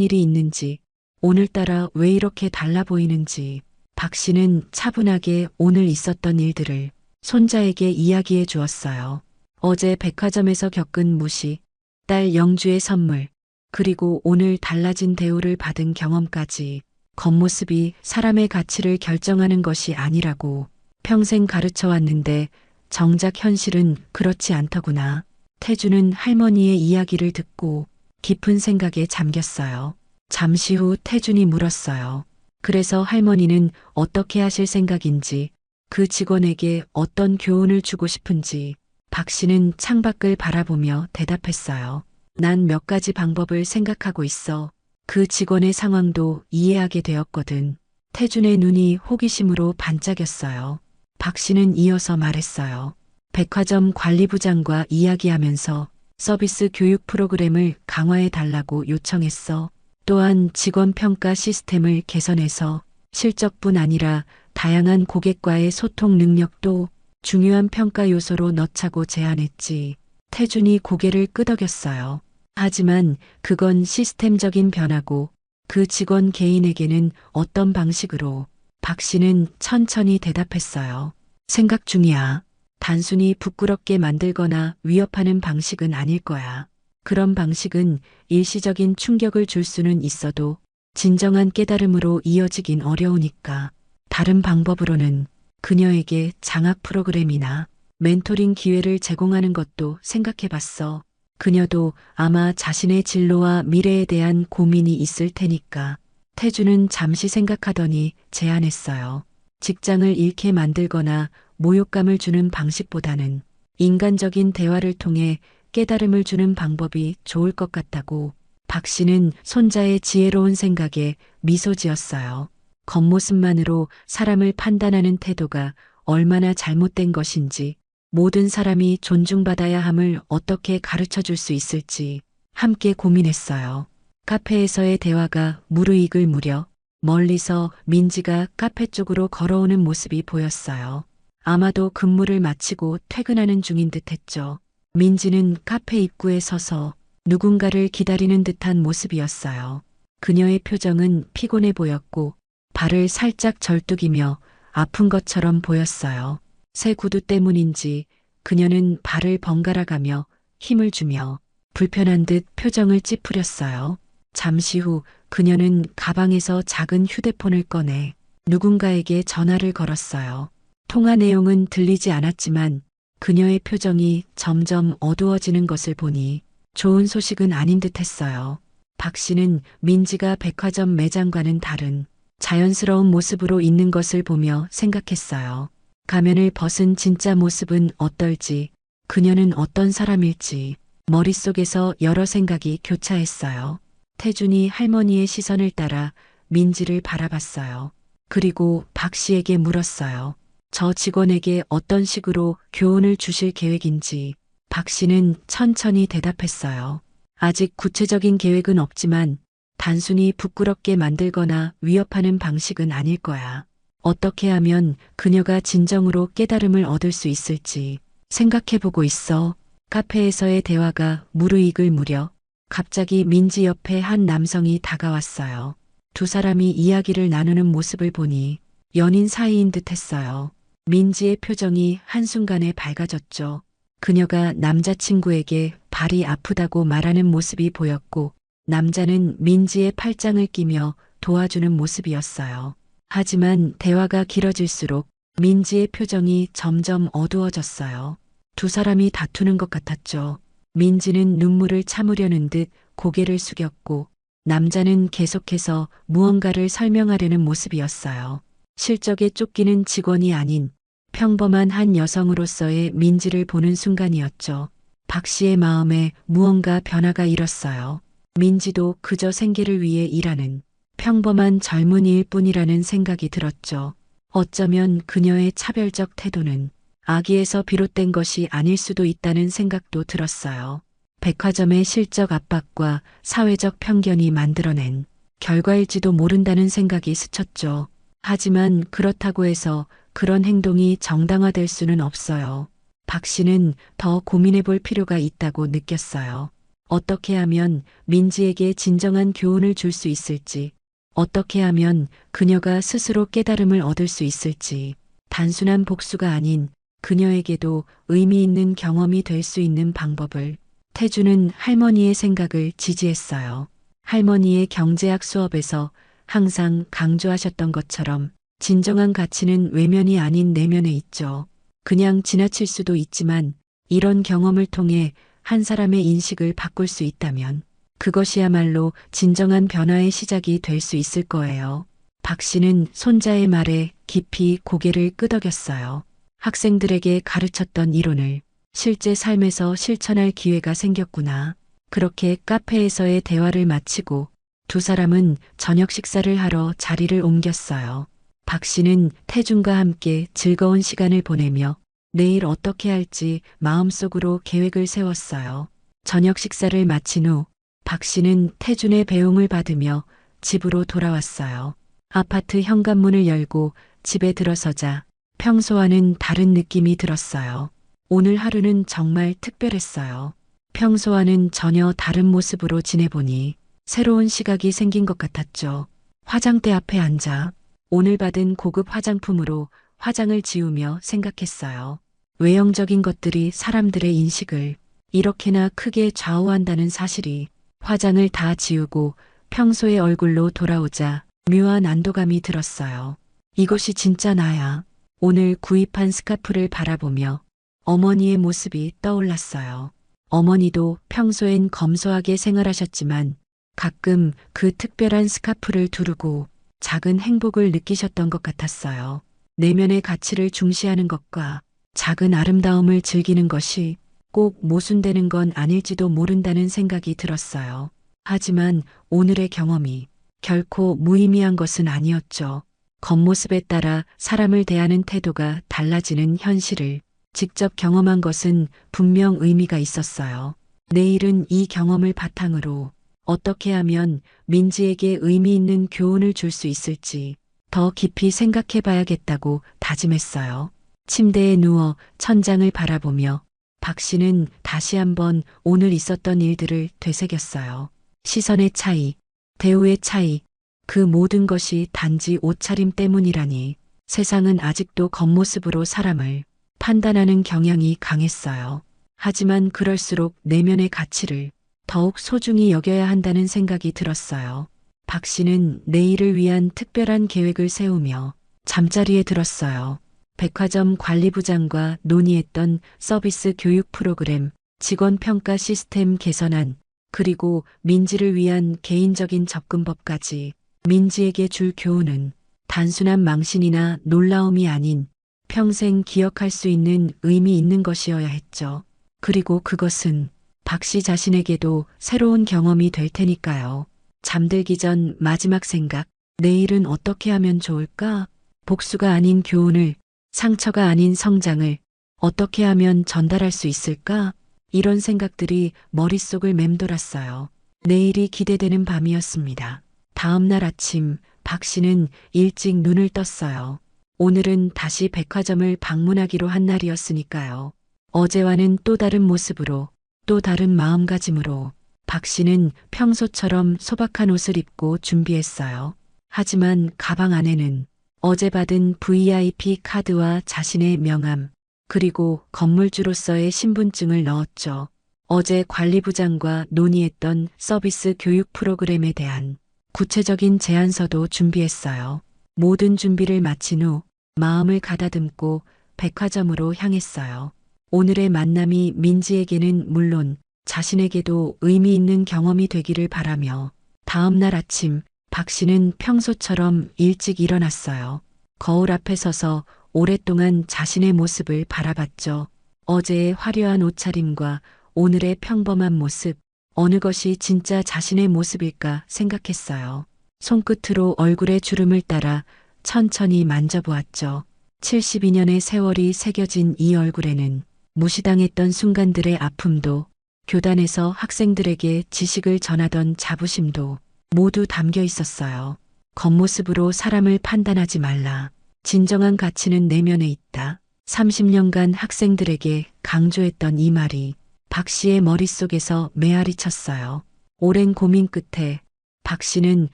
일이 있는지, 오늘따라 왜 이렇게 달라 보이는지. 박 씨는 차분하게 오늘 있었던 일들을 손자에게 이야기해 주었어요. 어제 백화점에서 겪은 무시, 딸 영주의 선물, 그리고 오늘 달라진 대우를 받은 경험까지. 겉모습이 사람의 가치를 결정하는 것이 아니라고 평생 가르쳐 왔는데 정작 현실은 그렇지 않더구나. 태주는 할머니의 이야기를 듣고 깊은 생각에 잠겼어요. 잠시 후 태준이 물었어요. 그래서 할머니는 어떻게 하실 생각인지, 그 직원에게 어떤 교훈을 주고 싶은지. 박 씨는 창밖을 바라보며 대답했어요. 난 몇 가지 방법을 생각하고 있어. 그 직원의 상황도 이해하게 되었거든. 태준의 눈이 호기심으로 반짝였어요. 박 씨는 이어서 말했어요. 백화점 관리부장과 이야기하면서 서비스 교육 프로그램을 강화해 달라고 요청했어. 또한 직원 평가 시스템을 개선해서 실적뿐 아니라 다양한 고객과의 소통 능력도 중요한 평가 요소로 넣자고 제안했지. 태준이 고개를 끄덕였어요. 하지만 그건 시스템적인 변화고 그 직원 개인에게는 어떤 방식으로. 박 씨는 천천히 대답했어요. 생각 중이야. 단순히 부끄럽게 만들거나 위협하는 방식은 아닐 거야. 그런 방식은 일시적인 충격을 줄 수는 있어도 진정한 깨달음으로 이어지긴 어려우니까. 다른 방법으로는 그녀에게 장학 프로그램이나 멘토링 기회를 제공하는 것도 생각해 봤어. 그녀도 아마 자신의 진로와 미래에 대한 고민이 있을 테니까. 태주는 잠시 생각하더니 제안했어요. 직장을 잃게 만들거나 모욕감을 주는 방식보다는 인간적인 대화를 통해 깨달음을 주는 방법이 좋을 것 같다고. 박 씨는 손자의 지혜로운 생각에 미소 지었어요. 겉모습만으로 사람을 판단하는 태도가 얼마나 잘못된 것인지, 모든 사람이 존중받아야 함을 어떻게 가르쳐 줄 수 있을지 함께 고민했어요. 카페에서의 대화가 무르익을 무렵 멀리서 민지가 카페 쪽으로 걸어오는 모습이 보였어요. 아마도 근무를 마치고 퇴근하는 중인 듯 했죠. 민지는 카페 입구에 서서 누군가를 기다리는 듯한 모습이었어요. 그녀의 표정은 피곤해 보였고 발을 살짝 절뚝이며 아픈 것처럼 보였어요. 새 구두 때문인지 그녀는 발을 번갈아 가며 힘을 주며 불편한 듯 표정을 찌푸렸어요. 잠시 후 그녀는 가방에서 작은 휴대폰을 꺼내 누군가에게 전화를 걸었어요. 통화 내용은 들리지 않았지만 그녀의 표정이 점점 어두워지는 것을 보니 좋은 소식은 아닌 듯 했어요. 박 씨는 민지가 백화점 매장과는 다른 자연스러운 모습으로 있는 것을 보며 생각했어요. 가면을 벗은 진짜 모습은 어떨지, 그녀는 어떤 사람일지 머릿속에서 여러 생각이 교차했어요. 태준이 할머니의 시선을 따라 민지를 바라봤어요. 그리고 박 씨에게 물었어요. 저 직원에게 어떤 식으로 교훈을 주실 계획인지. 박 씨는 천천히 대답했어요. 아직 구체적인 계획은 없지만 단순히 부끄럽게 만들거나 위협하는 방식은 아닐 거야. 어떻게 하면 그녀가 진정으로 깨달음을 얻을 수 있을지 생각해보고 있어. 카페에서의 대화가 무르익을 무렵 갑자기 민지 옆에 한 남성이 다가왔어요. 두 사람이 이야기를 나누는 모습을 보니 연인 사이인 듯 했어요. 민지의 표정이 한순간에 밝아졌죠. 그녀가 남자친구에게 발이 아프다고 말하는 모습이 보였고 남자는 민지의 팔짱을 끼며 도와주는 모습이었어요. 하지만 대화가 길어질수록 민지의 표정이 점점 어두워졌어요. 두 사람이 다투는 것 같았죠. 민지는 눈물을 참으려는 듯 고개를 숙였고 남자는 계속해서 무언가를 설명하려는 모습이었어요. 실적에 쫓기는 직원이 아닌 평범한 한 여성으로서의 민지를 보는 순간이었죠. 박 씨의 마음에 무언가 변화가 일었어요. 민지도 그저 생계를 위해 일하는 평범한 젊은이일 뿐이라는 생각이 들었죠. 어쩌면 그녀의 차별적 태도는 아기에서 비롯된 것이 아닐 수도 있다는 생각도 들었어요. 백화점의 실적 압박과 사회적 편견이 만들어낸 결과일지도 모른다는 생각이 스쳤죠. 하지만 그렇다고 해서 그런 행동이 정당화될 수는 없어요. 박 씨는 더 고민해 볼 필요가 있다고 느꼈어요. 어떻게 하면 민지에게 진정한 교훈을 줄 수 있을지, 어떻게 하면 그녀가 스스로 깨달음을 얻을 수 있을지, 단순한 복수가 아닌 그녀에게도 의미 있는 경험이 될 수 있는 방법을. 태주는 할머니의 생각을 지지했어요. 할머니의 경제학 수업에서 항상 강조하셨던 것처럼 진정한 가치는 외면이 아닌 내면에 있죠. 그냥 지나칠 수도 있지만 이런 경험을 통해 한 사람의 인식을 바꿀 수 있다면 그것이야말로 진정한 변화의 시작이 될 수 있을 거예요. 박 씨는 손자의 말에 깊이 고개를 끄덕였어요. 학생들에게 가르쳤던 이론을 실제 삶에서 실천할 기회가 생겼구나. 그렇게 카페에서의 대화를 마치고 두 사람은 저녁 식사를 하러 자리를 옮겼어요. 박 씨는 태준과 함께 즐거운 시간을 보내며 내일 어떻게 할지 마음속으로 계획을 세웠어요. 저녁 식사를 마친 후 박 씨는 태준의 배웅을 받으며 집으로 돌아왔어요. 아파트 현관문을 열고 집에 들어서자 평소와는 다른 느낌이 들었어요. 오늘 하루는 정말 특별했어요. 평소와는 전혀 다른 모습으로 지내보니 새로운 시각이 생긴 것 같았죠. 화장대 앞에 앉아 오늘 받은 고급 화장품으로 화장을 지우며 생각했어요. 외형적인 것들이 사람들의 인식을 이렇게나 크게 좌우한다는 사실이. 화장을 다 지우고 평소의 얼굴로 돌아오자 묘한 안도감이 들었어요. 이것이 진짜 나야. 오늘 구입한 스카프를 바라보며 어머니의 모습이 떠올랐어요. 어머니도 평소엔 검소하게 생활하셨지만 가끔 그 특별한 스카프를 두르고 작은 행복을 느끼셨던 것 같았어요. 내면의 가치를 중시하는 것과 작은 아름다움을 즐기는 것이 꼭 모순되는 건 아닐지도 모른다는 생각이 들었어요. 하지만 오늘의 경험이 결코 무의미한 것은 아니었죠. 겉모습에 따라 사람을 대하는 태도가 달라지는 현실을 직접 경험한 것은 분명 의미가 있었어요. 내일은 이 경험을 바탕으로 어떻게 하면 민지에게 의미 있는 교훈을 줄 수 있을지 더 깊이 생각해 봐야겠다고 다짐했어요. 침대에 누워 천장을 바라보며 박 씨는 다시 한번 오늘 있었던 일들을 되새겼어요. 시선의 차이, 대우의 차이, 그 모든 것이 단지 옷차림 때문이라니 세상은 아직도 겉모습으로 사람을 판단하는 경향이 강했어요. 하지만 그럴수록 내면의 가치를 더욱 소중히 여겨야 한다는 생각이 들었어요. 박 씨는 내일을 위한 특별한 계획을 세우며 잠자리에 들었어요. 백화점 관리부장과 논의했던 서비스 교육 프로그램, 직원 평가 시스템 개선안, 그리고 민지를 위한 개인적인 접근법까지. 민지에게 줄 교훈은 단순한 망신이나 놀라움이 아닌 평생 기억할 수 있는 의미 있는 것이어야 했죠. 그리고 그것은 박 씨 자신에게도 새로운 경험이 될 테니까요. 잠들기 전 마지막 생각, 내일은 어떻게 하면 좋을까? 복수가 아닌 교훈을, 상처가 아닌 성장을 어떻게 하면 전달할 수 있을까? 이런 생각들이 머릿속을 맴돌았어요. 내일이 기대되는 밤이었습니다. 다음 날 아침 박 씨는 일찍 눈을 떴어요. 오늘은 다시 백화점을 방문하기로 한 날이었으니까요. 어제와는 또 다른 모습으로, 또 다른 마음가짐으로 박 씨는 평소처럼 소박한 옷을 입고 준비했어요. 하지만 가방 안에는 어제 받은 VIP 카드와 자신의 명함, 그리고 건물주로서의 신분증을 넣었죠. 어제 관리부장과 논의했던 서비스 교육 프로그램에 대한 구체적인 제안서도 준비했어요. 모든 준비를 마친 후 마음을 가다듬고 백화점으로 향했어요. 오늘의 만남이 민지에게는 물론 자신에게도 의미 있는 경험이 되기를 바라며 다음 날 아침 박 씨는 평소처럼 일찍 일어났어요. 거울 앞에 서서 오랫동안 자신의 모습을 바라봤죠. 어제의 화려한 옷차림과 오늘의 평범한 모습, 어느 것이 진짜 자신의 모습일까 생각했어요. 손끝으로 얼굴의 주름을 따라 천천히 만져보았죠. 72년의 세월이 새겨진 이 얼굴에는 무시당했던 순간들의 아픔도, 교단에서 학생들에게 지식을 전하던 자부심도 모두 담겨 있었어요. 겉모습으로 사람을 판단하지 말라. 진정한 가치는 내면에 있다. 30년간 학생들에게 강조했던 이 말이 박 씨의 머릿속에서 메아리 쳤어요. 오랜 고민 끝에 박 씨는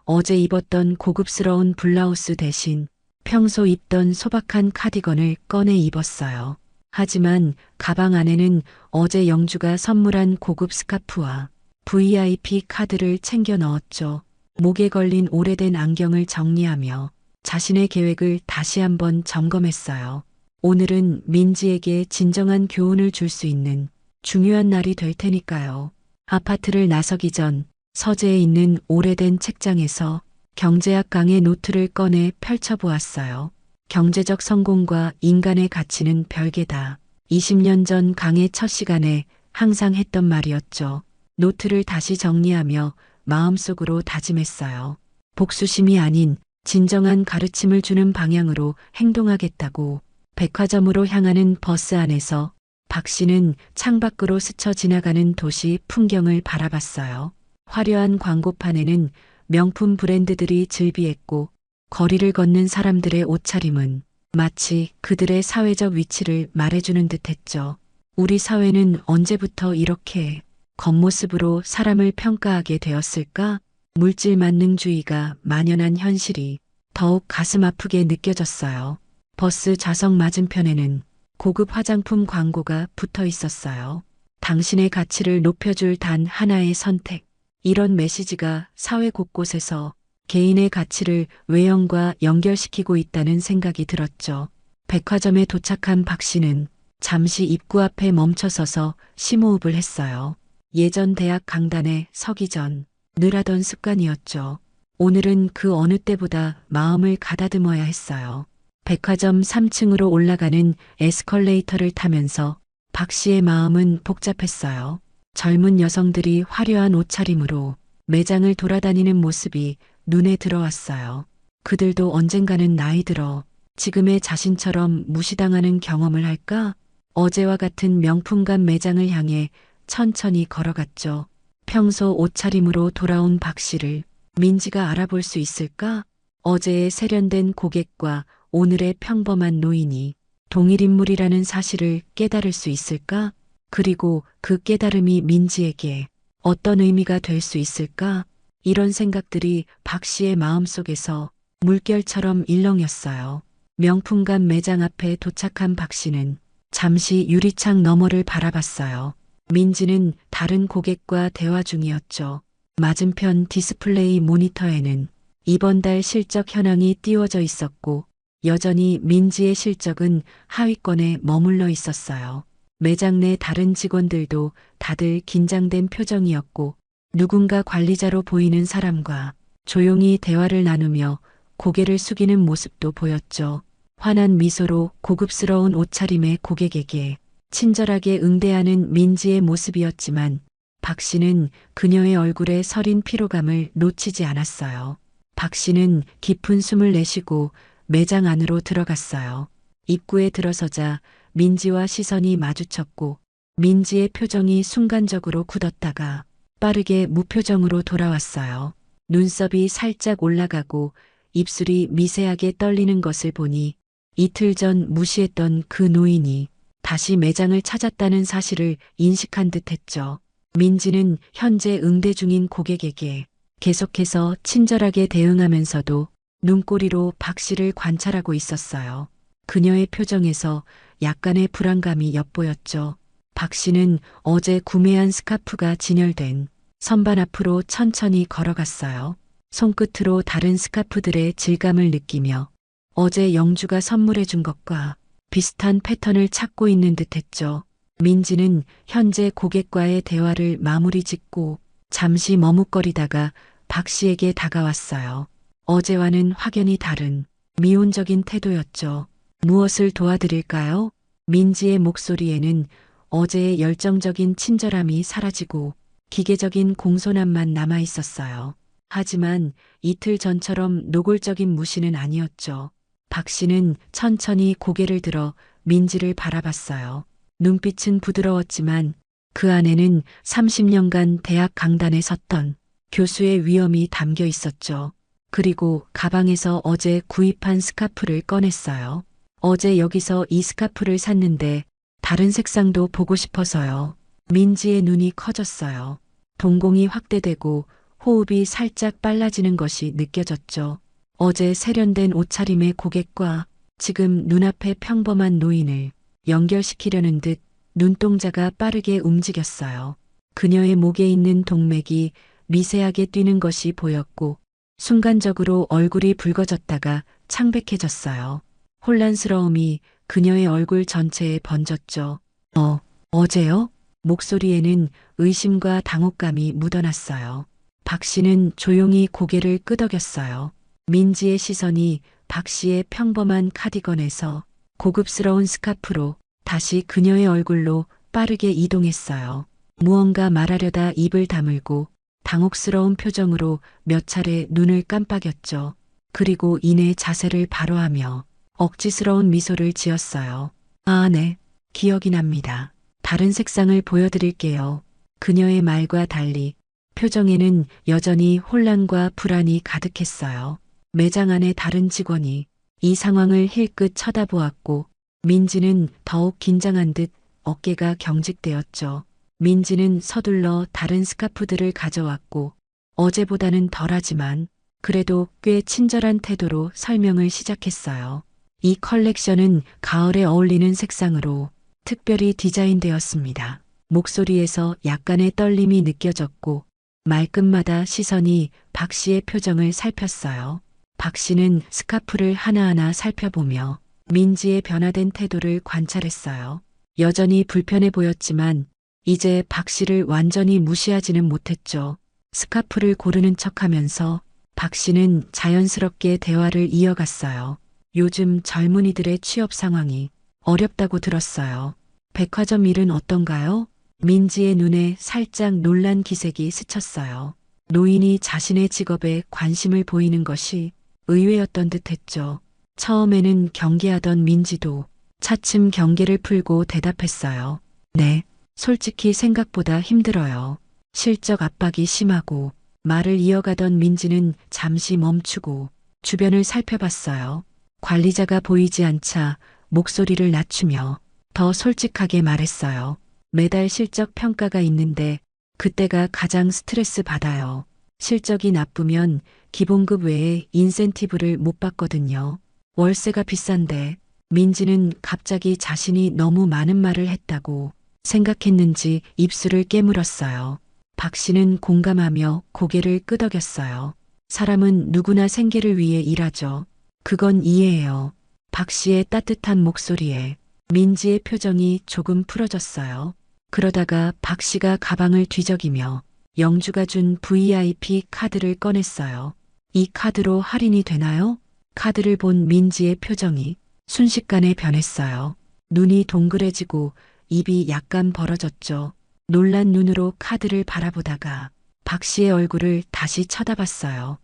어제 입었던 고급스러운 블라우스 대신 평소 입던 소박한 카디건을 꺼내 입었어요. 하지만 가방 안에는 어제 영주가 선물한 고급 스카프와 VIP 카드를 챙겨 넣었죠. 목에 걸린 오래된 안경을 정리하며 자신의 계획을 다시 한번 점검했어요. 오늘은 민지에게 진정한 교훈을 줄 수 있는 중요한 날이 될 테니까요. 아파트를 나서기 전 서재에 있는 오래된 책장에서 경제학 강의 노트를 꺼내 펼쳐보았어요. 경제적 성공과 인간의 가치는 별개다. 20년 전 강의 첫 시간에 항상 했던 말이었죠. 노트를 다시 정리하며 마음속으로 다짐했어요. 복수심이 아닌 진정한 가르침을 주는 방향으로 행동하겠다고. 백화점으로 향하는 버스 안에서 박 씨는 창밖으로 스쳐 지나가는 도시 풍경을 바라봤어요. 화려한 광고판에는 명품 브랜드들이 즐비했고 거리를 걷는 사람들의 옷차림은 마치 그들의 사회적 위치를 말해주는 듯했죠. 우리 사회는 언제부터 이렇게 겉모습으로 사람을 평가하게 되었을까? 물질 만능주의가 만연한 현실이 더욱 가슴 아프게 느껴졌어요. 버스 좌석 맞은편에는 고급 화장품 광고가 붙어 있었어요. 당신의 가치를 높여줄 단 하나의 선택. 이런 메시지가 사회 곳곳에서 개인의 가치를 외형과 연결시키고 있다는 생각이 들었죠. 백화점에 도착한 박 씨는 잠시 입구 앞에 멈춰서서 심호흡을 했어요. 예전 대학 강단에 서기 전 늘 하던 습관이었죠. 오늘은 그 어느 때보다 마음을 가다듬어야 했어요. 백화점 3층으로 올라가는 에스컬레이터를 타면서 박 씨의 마음은 복잡했어요. 젊은 여성들이 화려한 옷차림으로 매장을 돌아다니는 모습이 눈에 들어왔어요. 그들도 언젠가는 나이 들어 지금의 자신처럼 무시당하는 경험을 할까? 어제와 같은 명품관 매장을 향해 천천히 걸어갔죠. 평소 옷차림으로 돌아온 박 씨를 민지가 알아볼 수 있을까? 어제의 세련된 고객과 오늘의 평범한 노인이 동일 인물이라는 사실을 깨달을 수 있을까? 그리고 그 깨달음이 민지에게 어떤 의미가 될 수 있을까? 이런 생각들이 박 씨의 마음속에서 물결처럼 일렁였어요. 명품관 매장 앞에 도착한 박 씨는 잠시 유리창 너머를 바라봤어요. 민지는 다른 고객과 대화 중이었죠. 맞은편 디스플레이 모니터에는 이번 달 실적 현황이 띄워져 있었고 여전히 민지의 실적은 하위권에 머물러 있었어요. 매장 내 다른 직원들도 다들 긴장된 표정이었고 누군가 관리자로 보이는 사람과 조용히 대화를 나누며 고개를 숙이는 모습도 보였죠. 환한 미소로 고급스러운 옷차림의 고객에게 친절하게 응대하는 민지의 모습이었지만 박 씨는 그녀의 얼굴에 서린 피로감을 놓치지 않았어요. 박 씨는 깊은 숨을 내쉬고 매장 안으로 들어갔어요. 입구에 들어서자 민지와 시선이 마주쳤고 민지의 표정이 순간적으로 굳었다가 빠르게 무표정으로 돌아왔어요. 눈썹이 살짝 올라가고 입술이 미세하게 떨리는 것을 보니 이틀 전 무시했던 그 노인이 다시 매장을 찾았다는 사실을 인식한 듯했죠. 민지는 현재 응대 중인 고객에게 계속해서 친절하게 대응하면서도 눈꼬리로 박 씨를 관찰하고 있었어요. 그녀의 표정에서 약간의 불안감이 엿보였죠. 박 씨는 어제 구매한 스카프가 진열된 선반 앞으로 천천히 걸어갔어요. 손끝으로 다른 스카프들의 질감을 느끼며 어제 영주가 선물해 준 것과 비슷한 패턴을 찾고 있는 듯했죠. 민지는 현재 고객과의 대화를 마무리 짓고 잠시 머뭇거리다가 박 씨에게 다가왔어요. 어제와는 확연히 다른 미온적인 태도였죠. 무엇을 도와드릴까요? 민지의 목소리에는 어제의 열정적인 친절함이 사라지고 기계적인 공손함만 남아 있었어요. 하지만 이틀 전처럼 노골적인 무시는 아니었죠. 박 씨는 천천히 고개를 들어 민지를 바라봤어요. 눈빛은 부드러웠지만 그 안에는 30년간 대학 강단에 섰던 교수의 위엄이 담겨 있었죠. 그리고 가방에서 어제 구입한 스카프를 꺼냈어요. 어제 여기서 이 스카프를 샀는데 다른 색상도 보고 싶어서요. 민지의 눈이 커졌어요. 동공이 확대되고 호흡이 살짝 빨라지는 것이 느껴졌죠. 어제 세련된 옷차림의 고객과 지금 눈앞의 평범한 노인을 연결시키려는 듯 눈동자가 빠르게 움직였어요. 그녀의 목에 있는 동맥이 미세하게 뛰는 것이 보였고 순간적으로 얼굴이 붉어졌다가 창백해졌어요. 혼란스러움이 그녀의 얼굴 전체에 번졌죠. 어제요? 목소리에는 의심과 당혹감이 묻어났어요. 박 씨는 조용히 고개를 끄덕였어요. 민지의 시선이 박 씨의 평범한 카디건에서 고급스러운 스카프로 다시 그녀의 얼굴로 빠르게 이동했어요. 무언가 말하려다 입을 다물고 당혹스러운 표정으로 몇 차례 눈을 깜빡였죠. 그리고 이내 자세를 바로 하며 억지스러운 미소를 지었어요. 아, 네. 기억이 납니다. 다른 색상을 보여드릴게요. 그녀의 말과 달리 표정에는 여전히 혼란과 불안이 가득했어요. 매장 안의 다른 직원이 이 상황을 힐끗 쳐다보았고 민지는 더욱 긴장한 듯 어깨가 경직되었죠. 민지는 서둘러 다른 스카프들을 가져왔고 어제보다는 덜하지만 그래도 꽤 친절한 태도로 설명을 시작했어요. 이 컬렉션은 가을에 어울리는 색상으로 특별히 디자인되었습니다. 목소리에서 약간의 떨림이 느껴졌고 말끝마다 시선이 박 씨의 표정을 살폈어요. 박 씨는 스카프를 하나하나 살펴보며 민지의 변화된 태도를 관찰했어요. 여전히 불편해 보였지만 이제 박 씨를 완전히 무시하지는 못했죠. 스카프를 고르는 척하면서 박 씨는 자연스럽게 대화를 이어갔어요. 요즘 젊은이들의 취업 상황이 어렵다고 들었어요. 백화점 일은 어떤가요? 민지의 눈에 살짝 놀란 기색이 스쳤어요. 노인이 자신의 직업에 관심을 보이는 것이 의외였던 듯했죠. 처음에는 경계하던 민지도 차츰 경계를 풀고 대답했어요. 네, 솔직히 생각보다 힘들어요. 실적 압박이 심하고 말을 이어가던 민지는 잠시 멈추고 주변을 살펴봤어요. 관리자가 보이지 않자 목소리를 낮추며 더 솔직하게 말했어요. 매달 실적 평가가 있는데 그때가 가장 스트레스 받아요. 실적이 나쁘면 기본급 외에 인센티브를 못 받거든요. 월세가 비싼데 민지는 갑자기 자신이 너무 많은 말을 했다고 생각했는지 입술을 깨물었어요. 박 씨는 공감하며 고개를 끄덕였어요. 사람은 누구나 생계를 위해 일하죠. 그건 이해해요. 박 씨의 따뜻한 목소리에 민지의 표정이 조금 풀어졌어요. 그러다가 박 씨가 가방을 뒤적이며 영주가 준 VIP 카드를 꺼냈어요. 이 카드로 할인이 되나요? 카드를 본 민지의 표정이 순식간에 변했어요. 눈이 동그래지고 입이 약간 벌어졌죠. 놀란 눈으로 카드를 바라보다가 박 씨의 얼굴을 다시 쳐다봤어요.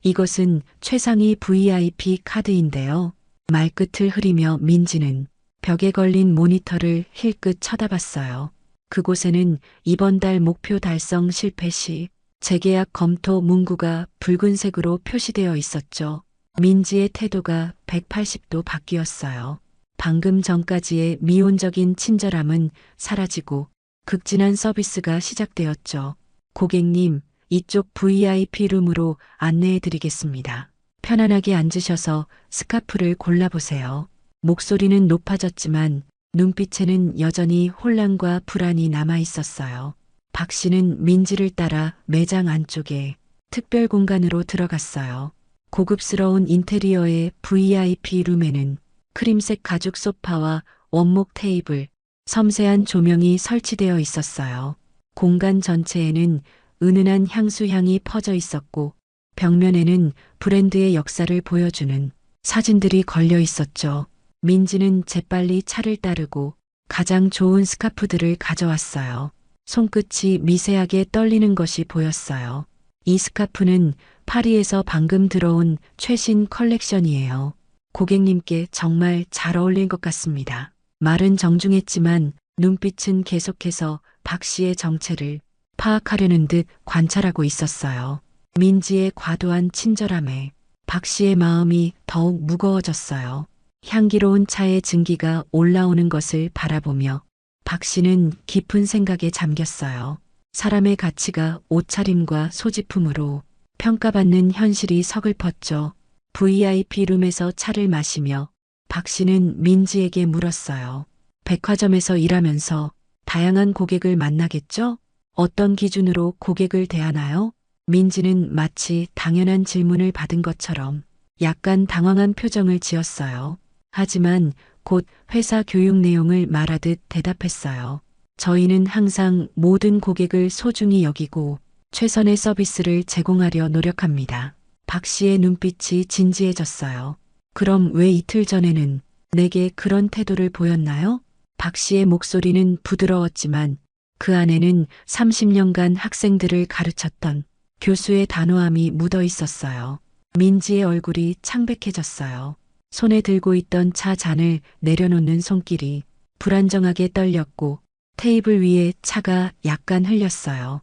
이것은 최상위 VIP 카드인데요. 말끝을 흐리며 민지는 벽에 걸린 모니터를 힐끗 쳐다봤어요. 그곳에는 이번 달 목표 달성 실패 시 재계약 검토 문구가 붉은색으로 표시되어 있었죠. 민지의 태도가 180도 바뀌었어요. 방금 전까지의 미온적인 친절함은 사라지고 극진한 서비스가 시작되었죠. 고객님, 이쪽 VIP 룸으로 안내해 드리겠습니다. 편안하게 앉으셔서 스카프를 골라보세요. 목소리는 높아졌지만 눈빛에는 여전히 혼란과 불안이 남아 있었어요. 박 씨는 민지를 따라 매장 안쪽에 특별 공간으로 들어갔어요. 고급스러운 인테리어의 VIP 룸에는 크림색 가죽 소파와 원목 테이블, 섬세한 조명이 설치되어 있었어요. 공간 전체에는 은은한 향수 향이 퍼져 있었고 벽면에는 브랜드의 역사를 보여주는 사진들이 걸려 있었죠. 민지는 재빨리 차를 따르고 가장 좋은 스카프들을 가져왔어요. 손끝이 미세하게 떨리는 것이 보였어요. 이 스카프는 파리에서 방금 들어온 최신 컬렉션이에요. 고객님께 정말 잘 어울릴 것 같습니다. 말은 정중했지만 눈빛은 계속해서 박 씨의 정체를 파악하려는 듯 관찰하고 있었어요. 민지의 과도한 친절함에 박 씨의 마음이 더욱 무거워졌어요. 향기로운 차의 증기가 올라오는 것을 바라보며 박 씨는 깊은 생각에 잠겼어요. 사람의 가치가 옷차림과 소지품으로 평가받는 현실이 서글펐죠. VIP 룸에서 차를 마시며 박 씨는 민지에게 물었어요. 백화점에서 일하면서 다양한 고객을 만나겠죠? 어떤 기준으로 고객을 대하나요? 민지는 마치 당연한 질문을 받은 것처럼 약간 당황한 표정을 지었어요. 하지만 곧 회사 교육 내용을 말하듯 대답했어요. 저희는 항상 모든 고객을 소중히 여기고 최선의 서비스를 제공하려 노력합니다. 박 씨의 눈빛이 진지해졌어요. 그럼 왜 이틀 전에는 내게 그런 태도를 보였나요? 박 씨의 목소리는 부드러웠지만 그 안에는 30년간 학생들을 가르쳤던 교수의 단호함이 묻어 있었어요. 민지의 얼굴이 창백해졌어요. 손에 들고 있던 차 잔을 내려놓는 손길이 불안정하게 떨렸고 테이블 위에 차가 약간 흘렸어요.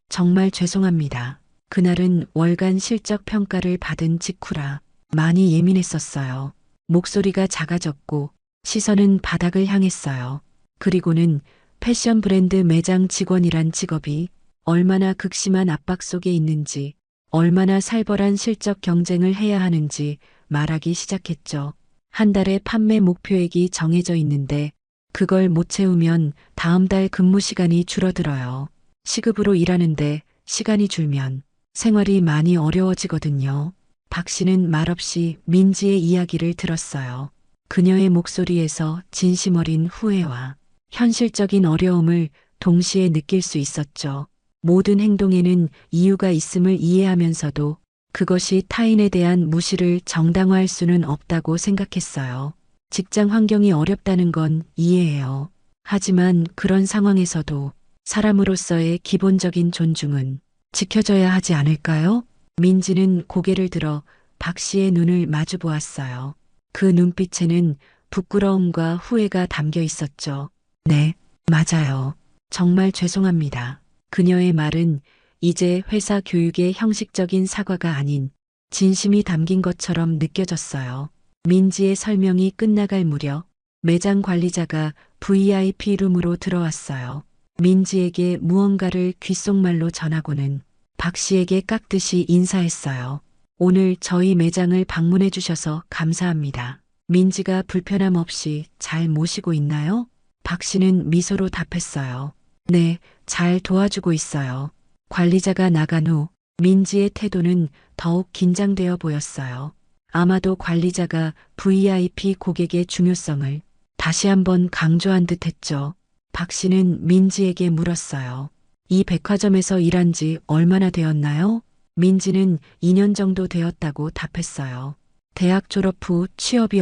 정말 죄송합니다. 그날은 월간 실적 평가를 받은 직후라 많이 예민했었어요. 목소리가 작아졌고 시선은 바닥을 향했어요. 그리고는 패션 브랜드 매장 직원이란 직업이 얼마나 극심한 압박 속에 있는지, 얼마나 살벌한 실적 경쟁을 해야 하는지 말하기 시작했죠. 한 달에 판매 목표액이 정해져 있는데 그걸 못 채우면 다음 달 근무 시간이 줄어들어요. 시급으로 일하는데 시간이 줄면 생활이 많이 어려워지거든요. 박 씨는 말없이 민지의 이야기를 들었어요. 그녀의 목소리에서 진심 어린 후회와 현실적인 어려움을 동시에 느낄 수 있었죠. 모든 행동에는 이유가 있음을 이해하면서도 그것이 타인에 대한 무시를 정당화할 수는 없다고 생각했어요. 직장 환경이 어렵다는 건 이해해요. 하지만 그런 상황에서도 사람으로서의 기본적인 존중은 지켜져야 하지 않을까요? 민지는 고개를 들어 박 씨의 눈을 마주 보았어요. 그 눈빛에는 부끄러움과 후회가 담겨 있었죠. 네, 맞아요. 정말 죄송합니다. 그녀의 말은 이제 회사 교육의 형식적인 사과가 아닌 진심이 담긴 것처럼 느껴졌어요. 민지의 설명이 끝나갈 무렵 매장 관리자가 VIP 룸으로 들어왔어요. 민지에게 무언가를 귓속말로 전하고는 박 씨에게 깍듯이 인사했어요. 오늘 저희 매장을 방문해 주셔서 감사합니다. 민지가 불편함 없이 잘 모시고 있나요? 박 씨는 미소로 답했어요. 네, 잘 도와주고 있어요. 관리자가 나간 후 민지의 태도는 더욱 긴장되어 보였어요. 아마도 관리자가 VIP 고객의 중요성을 다시 한번 강조한 듯 했죠. 박 씨는 민지에게 물었어요. 이 백화점에서 일한 지 얼마나 되었나요? 민지는 2년 정도 되었다고 답했어요. 대학 졸업 후 취업이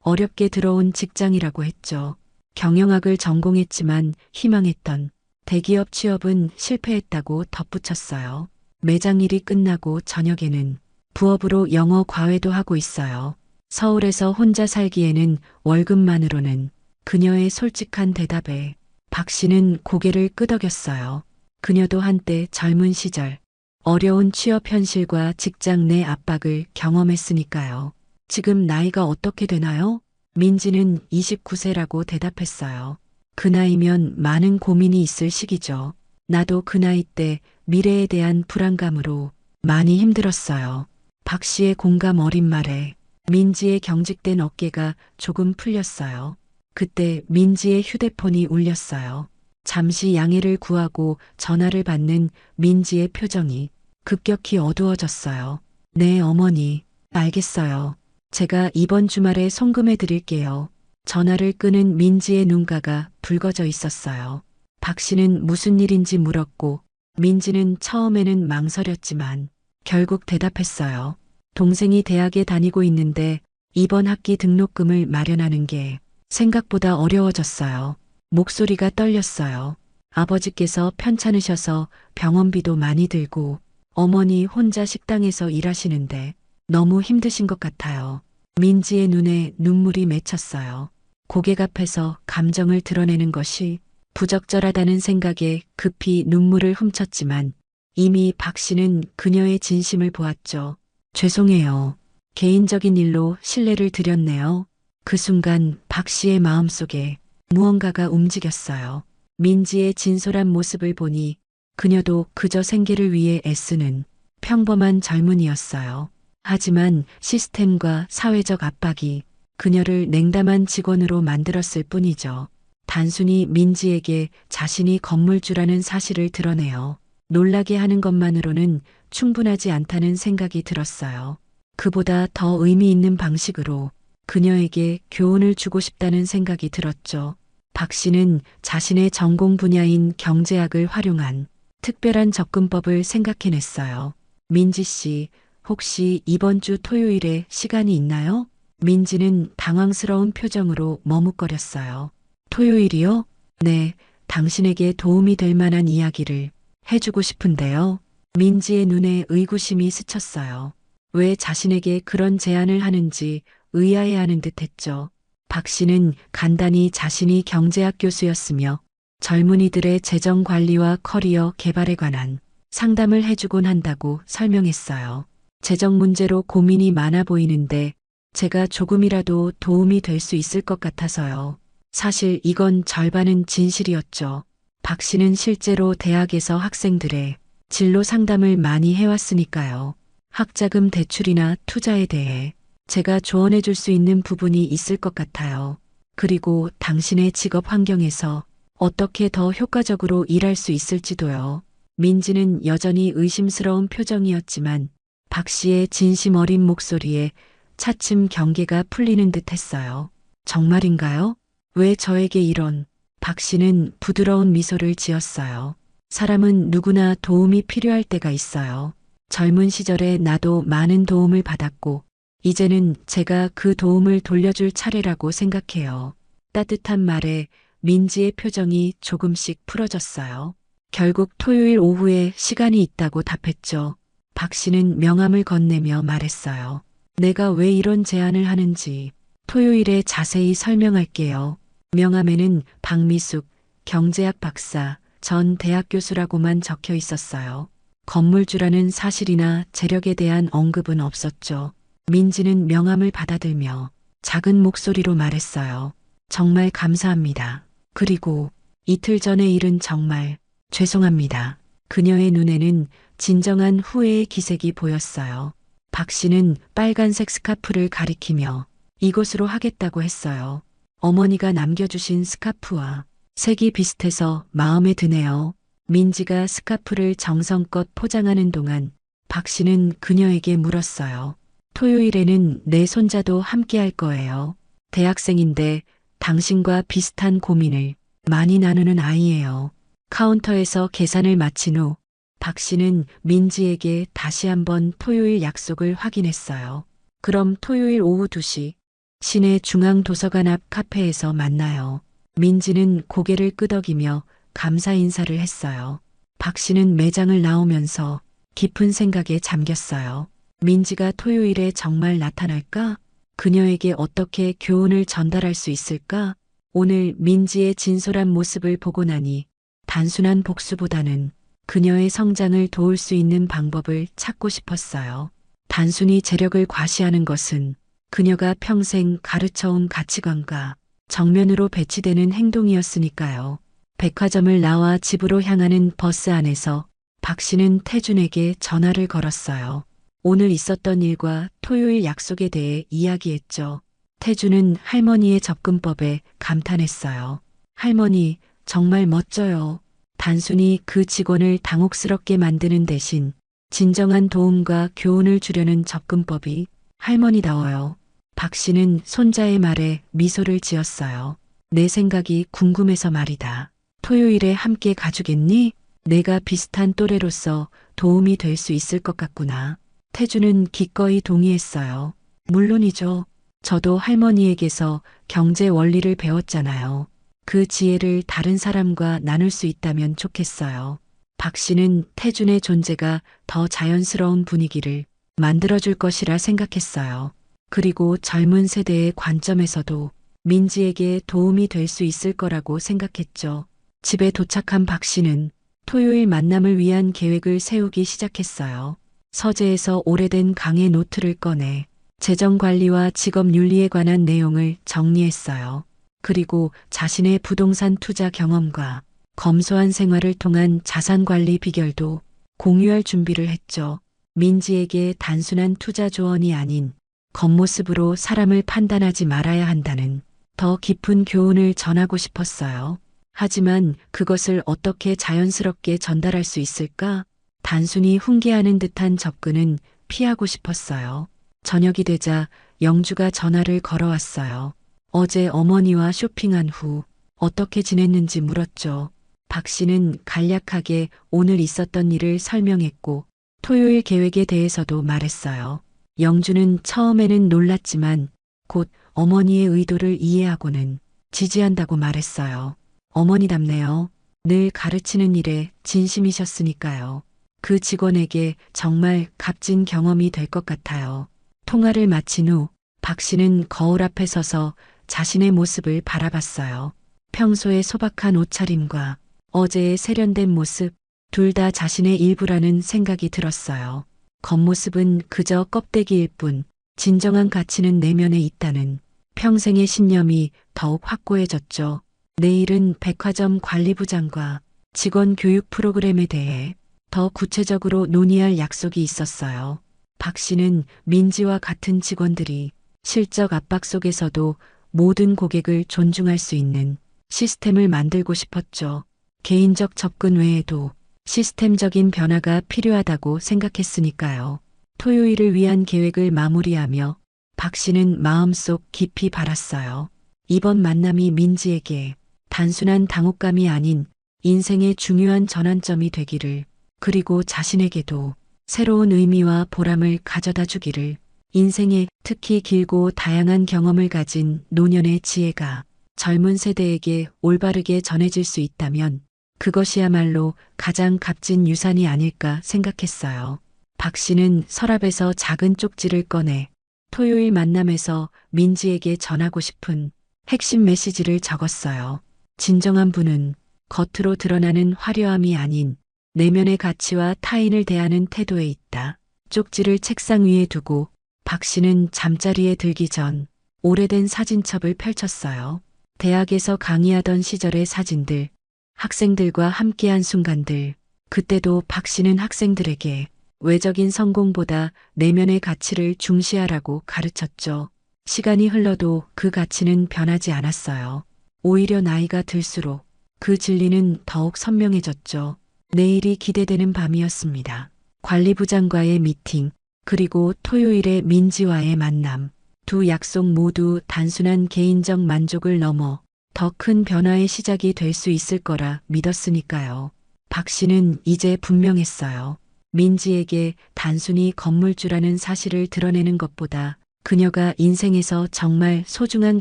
어렵게 들어온 직장이라고 했죠. 경영학을 전공했지만 희망했던 대기업 취업은 실패했다고 덧붙였어요. 매장 일이 끝나고 저녁에는 부업으로 영어 과외도 하고 있어요. 서울에서 혼자 살기에는 월급만으로는 그녀의 솔직한 대답에 박 씨는 고개를 끄덕였어요. 그녀도 한때 젊은 시절 어려운 취업 현실과 직장 내 압박을 경험했으니까요. 지금 나이가 어떻게 되나요? 민지는 29세라고 대답했어요. 그 나이면 많은 고민이 있을 시기죠. 나도 그 나이 때 미래에 대한 불안감으로 많이 힘들었어요. 박 씨의 공감 어린 말에 민지의 경직된 어깨가 조금 풀렸어요. 그때 민지의 휴대폰이 울렸어요. 잠시 양해를 구하고 전화를 받는 민지의 표정이 급격히 어두워졌어요. 네, 어머니. 알겠어요. 제가 이번 주말에 송금해 드릴게요. 전화를 끄는 민지의 눈가가 붉어져 있었어요. 박 씨는 무슨 일인지 물었고 민지는 처음에는 망설였지만 결국 대답했어요. 동생이 대학에 다니고 있는데 이번 학기 등록금을 마련하는 게 생각보다 어려워졌어요. 목소리가 떨렸어요. 아버지께서 편찮으셔서 병원비도 많이 들고 어머니 혼자 식당에서 일하시는데 너무 힘드신 것 같아요. 민지의 눈에 눈물이 맺혔어요. 고객 앞에서 감정을 드러내는 것이 부적절하다는 생각에 급히 눈물을 훔쳤지만 이미 박 씨는 그녀의 진심을 보았죠. 죄송해요. 개인적인 일로 실례를 드렸네요. 그 순간 박 씨의 마음속에 무언가가 움직였어요. 민지의 진솔한 모습을 보니 그녀도 그저 생계를 위해 애쓰는 평범한 젊은이였어요. 하지만 시스템과 사회적 압박이 그녀를 냉담한 직원으로 만들었을 뿐이죠. 단순히 민지에게 자신이 건물주라는 사실을 드러내어 놀라게 하는 것만으로는 충분하지 않다는 생각이 들었어요. 그보다 더 의미 있는 방식으로 그녀에게 교훈을 주고 싶다는 생각이 들었죠. 박 씨는 자신의 전공 분야인 경제학을 활용한 특별한 접근법을 생각해냈어요. 민지 씨, 혹시 이번 주 토요일에 시간이 있나요? 민지는 당황스러운 표정으로 머뭇거렸어요. 토요일이요? 네, 당신에게 도움이 될 만한 이야기를 해주고 싶은데요. 민지의 눈에 의구심이 스쳤어요. 왜 자신에게 그런 제안을 하는지 의아해하는 듯 했죠. 박 씨는 간단히 자신이 경제학 교수였으며 젊은이들의 재정 관리와 커리어 개발에 관한 상담을 해주곤 한다고 설명했어요. 재정 문제로 고민이 많아 보이는데 제가 조금이라도 도움이 될 수 있을 것 같아서요. 사실 이건 절반은 진실이었죠. 박 씨는 실제로 대학에서 학생들의 진로 상담을 많이 해왔으니까요. 학자금 대출이나 투자에 대해 제가 조언해 줄 수 있는 부분이 있을 것 같아요. 그리고 당신의 직업 환경에서 어떻게 더 효과적으로 일할 수 있을지도요. 민지는 여전히 의심스러운 표정이었지만 박 씨의 진심 어린 목소리에 차츰 경계가 풀리는 듯 했어요. 정말인가요? 왜 저에게 이런? 박 씨는 부드러운 미소를 지었어요. 사람은 누구나 도움이 필요할 때가 있어요. 젊은 시절에 나도 많은 도움을 받았고 이제는 제가 그 도움을 돌려줄 차례라고 생각해요. 따뜻한 말에 민지의 표정이 조금씩 풀어졌어요. 결국 토요일 오후에 시간이 있다고 답했죠. 박 씨는 명함을 건네며 말했어요. 내가 왜 이런 제안을 하는지 토요일에 자세히 설명할게요. 명함에는 박미숙 경제학 박사 전 대학 교수라고만 적혀 있었어요. 건물주라는 사실이나 재력에 대한 언급은 없었죠. 민지는 명함을 받아들며 작은 목소리로 말했어요. 정말 감사합니다. 그리고 이틀 전의 일은 정말 죄송합니다. 그녀의 눈에는 진정한 후회의 기색이 보였어요. 박 씨는 빨간색 스카프를 가리키며 이곳으로 하겠다고 했어요. 어머니가 남겨주신 스카프와 색이 비슷해서 마음에 드네요. 민지가 스카프를 정성껏 포장하는 동안 박 씨는 그녀에게 물었어요. 토요일에는 내 손자도 함께 할 거예요. 대학생인데 당신과 비슷한 고민을 많이 나누는 아이예요. 카운터에서 계산을 마친 후 박 씨는 민지에게 다시 한번 토요일 약속을 확인했어요. 그럼 토요일 오후 2시 시내 중앙도서관 앞 카페에서 만나요. 민지는 고개를 끄덕이며 감사 인사를 했어요. 박 씨는 매장을 나오면서 깊은 생각에 잠겼어요. 민지가 토요일에 정말 나타날까? 그녀에게 어떻게 교훈을 전달할 수 있을까? 오늘 민지의 진솔한 모습을 보고 나니 단순한 복수보다는 그녀의 성장을 도울 수 있는 방법을 찾고 싶었어요. 단순히 재력을 과시하는 것은 그녀가 평생 가르쳐온 가치관과 정면으로 배치되는 행동이었으니까요. 백화점을 나와 집으로 향하는 버스 안에서 박 씨는 태준에게 전화를 걸었어요. 오늘 있었던 일과 토요일 약속에 대해 이야기했죠. 태준은 할머니의 접근법에 감탄했어요. 할머니, 정말 멋져요. 단순히 그 직원을 당혹스럽게 만드는 대신 진정한 도움과 교훈을 주려는 접근법이 할머니다워요. 박 씨는 손자의 말에 미소를 지었어요. 내 생각이 궁금해서 말이다. 토요일에 함께 가주겠니? 내가 비슷한 또래로서 도움이 될 수 있을 것 같구나. 태주는 기꺼이 동의했어요. 물론이죠. 저도 할머니에게서 경제 원리를 배웠잖아요. 그 지혜를 다른 사람과 나눌 수 있다면 좋겠어요. 박 씨는 태준의 존재가 더 자연스러운 분위기를 만들어줄 것이라 생각했어요. 그리고 젊은 세대의 관점에서도 민지에게 도움이 될 수 있을 거라고 생각했죠. 집에 도착한 박 씨는 토요일 만남을 위한 계획을 세우기 시작했어요. 서재에서 오래된 강의 노트를 꺼내 재정관리와 직업윤리에 관한 내용을 정리했어요. 그리고 자신의 부동산 투자 경험과 검소한 생활을 통한 자산관리 비결도 공유할 준비를 했죠. 민지에게 단순한 투자 조언이 아닌 겉모습으로 사람을 판단하지 말아야 한다는 더 깊은 교훈을 전하고 싶었어요. 하지만 그것을 어떻게 자연스럽게 전달할 수 있을까? 단순히 훈계하는 듯한 접근은 피하고 싶었어요. 저녁이 되자 영주가 전화를 걸어왔어요. 어제 어머니와 쇼핑한 후 어떻게 지냈는지 물었죠. 박 씨는 간략하게 오늘 있었던 일을 설명했고 토요일 계획에 대해서도 말했어요. 영주는 처음에는 놀랐지만 곧 어머니의 의도를 이해하고는 지지한다고 말했어요. 어머니답네요. 늘 가르치는 일에 진심이셨으니까요. 그 직원에게 정말 값진 경험이 될 것 같아요. 통화를 마친 후 박 씨는 거울 앞에 서서 자신의 모습을 바라봤어요. 평소의 소박한 옷차림과 어제의 세련된 모습, 둘 다 자신의 일부라는 생각이 들었어요. 겉모습은 그저 껍데기일 뿐 진정한 가치는 내면에 있다는 평생의 신념이 더욱 확고해졌죠. 내일은 백화점 관리부장과 직원 교육 프로그램에 대해 더 구체적으로 논의할 약속이 있었어요. 박 씨는 민지와 같은 직원들이 실적 압박 속에서도 모든 고객을 존중할 수 있는 시스템을 만들고 싶었죠. 개인적 접근 외에도 시스템적인 변화가 필요하다고 생각했으니까요. 토요일을 위한 계획을 마무리하며 박 씨는 마음속 깊이 바랐어요. 이번 만남이 민지에게 단순한 당혹감이 아닌 인생의 중요한 전환점이 되기를, 그리고 자신에게도 새로운 의미와 보람을 가져다 주기를. 인생에 특히 길고 다양한 경험을 가진 노년의 지혜가 젊은 세대에게 올바르게 전해질 수 있다면 그것이야말로 가장 값진 유산이 아닐까 생각했어요. 박 씨는 서랍에서 작은 쪽지를 꺼내 토요일 만남에서 민지에게 전하고 싶은 핵심 메시지를 적었어요. 진정한 분은 겉으로 드러나는 화려함이 아닌 내면의 가치와 타인을 대하는 태도에 있다. 쪽지를 책상 위에 두고 박 씨는 잠자리에 들기 전 오래된 사진첩을 펼쳤어요. 대학에서 강의하던 시절의 사진들, 학생들과 함께한 순간들. 그때도 박 씨는 학생들에게 외적인 성공보다 내면의 가치를 중시하라고 가르쳤죠. 시간이 흘러도 그 가치는 변하지 않았어요. 오히려 나이가 들수록 그 진리는 더욱 선명해졌죠. 내일이 기대되는 밤이었습니다. 관리부장과의 미팅, 그리고 토요일의 민지와의 만남. 두 약속 모두 단순한 개인적 만족을 넘어 더 큰 변화의 시작이 될 수 있을 거라 믿었으니까요. 박 씨는 이제 분명했어요. 민지에게 단순히 건물주라는 사실을 드러내는 것보다 그녀가 인생에서 정말 소중한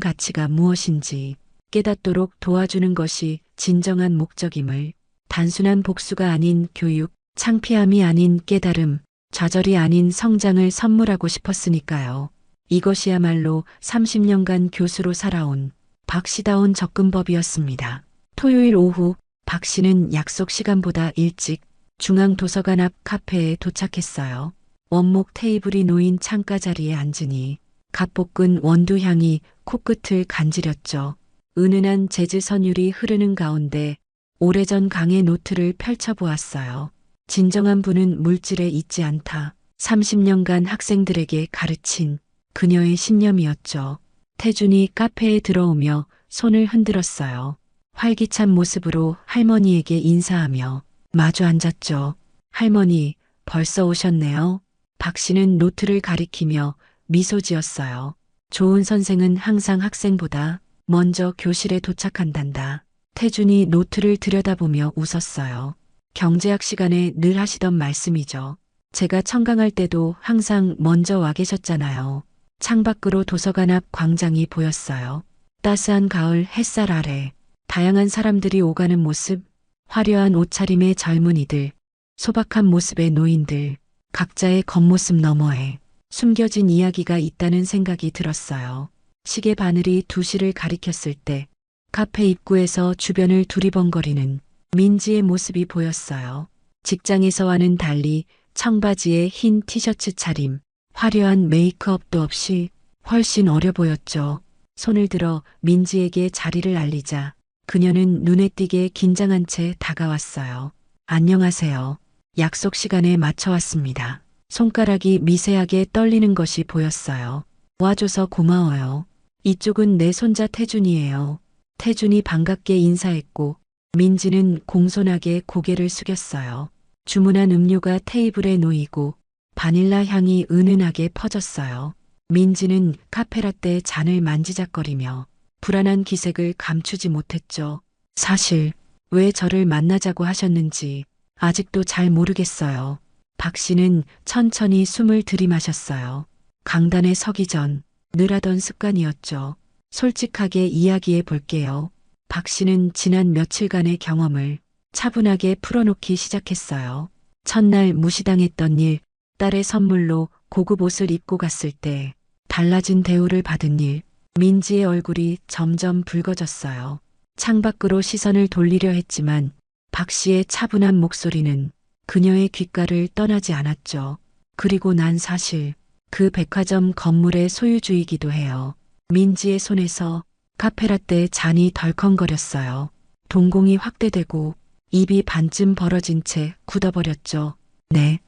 가치가 무엇인지 깨닫도록 도와주는 것이 진정한 목적임을. 단순한 복수가 아닌 교육, 창피함이 아닌 깨달음, 좌절이 아닌 성장을 선물하고 싶었으니까요. 이것이야말로 30년간 교수로 살아온 박 씨다운 접근법이었습니다. 토요일 오후 박 씨는 약속 시간보다 일찍 중앙도서관 앞 카페에 도착했어요. 원목 테이블이 놓인 창가 자리에 앉으니 갓볶은 원두향이 코끝을 간지렸죠. 은은한 재즈 선율이 흐르는 가운데 오래전 강의 노트를 펼쳐보았어요. 진정한 분은 물질에 있지 않다. 30년간 학생들에게 가르친 그녀의 신념이었죠. 태준이 카페에 들어오며 손을 흔들었어요. 활기찬 모습으로 할머니에게 인사하며 마주 앉았죠. 할머니, 벌써 오셨네요. 박 씨는 노트를 가리키며 미소 지었어요. 좋은 선생은 항상 학생보다 먼저 교실에 도착한단다. 태준이 노트를 들여다보며 웃었어요. 경제학 시간에 늘 하시던 말씀이죠. 제가 청강할 때도 항상 먼저 와 계셨잖아요. 창밖으로 도서관 앞 광장이 보였어요. 따스한 가을 햇살 아래 다양한 사람들이 오가는 모습, 화려한 옷차림의 젊은이들, 소박한 모습의 노인들, 각자의 겉모습 너머에 숨겨진 이야기가 있다는 생각이 들었어요. 시계 바늘이 2시를 가리켰을 때 카페 입구에서 주변을 두리번거리는 민지의 모습이 보였어요. 직장에서와는 달리 청바지에 흰 티셔츠 차림, 화려한 메이크업도 없이 훨씬 어려 보였죠. 손을 들어 민지에게 자리를 알리자 그녀는 눈에 띄게 긴장한 채 다가왔어요. 안녕하세요. 약속 시간에 맞춰 왔습니다. 손가락이 미세하게 떨리는 것이 보였어요. 와줘서 고마워요. 이쪽은 내 손자 태준이에요. 태준이 반갑게 인사했고 민지는 공손하게 고개를 숙였어요. 주문한 음료가 테이블에 놓이고 바닐라 향이 은은하게 퍼졌어요. 민지는 카페라떼 잔을 만지작거리며 불안한 기색을 감추지 못했죠. 사실 왜 저를 만나자고 하셨는지 아직도 잘 모르겠어요. 박 씨는 천천히 숨을 들이마셨어요. 강단에 서기 전 늘 하던 습관이었죠. 솔직하게 이야기해 볼게요. 박 씨는 지난 며칠간의 경험을 차분하게 풀어놓기 시작했어요. 첫날 무시당했던 일, 딸의 선물로 고급 옷을 입고 갔을 때 달라진 대우를 받은 일, 민지의 얼굴이 점점 붉어졌어요. 창밖으로 시선을 돌리려 했지만 박 씨의 차분한 목소리는 그녀의 귓가를 떠나지 않았죠. 그리고 난 사실 그 백화점 건물의 소유주이기도 해요. 민지의 손에서 카페라떼 잔이 덜컹거렸어요. 동공이 확대되고 입이 반쯤 벌어진 채 굳어버렸죠. 네.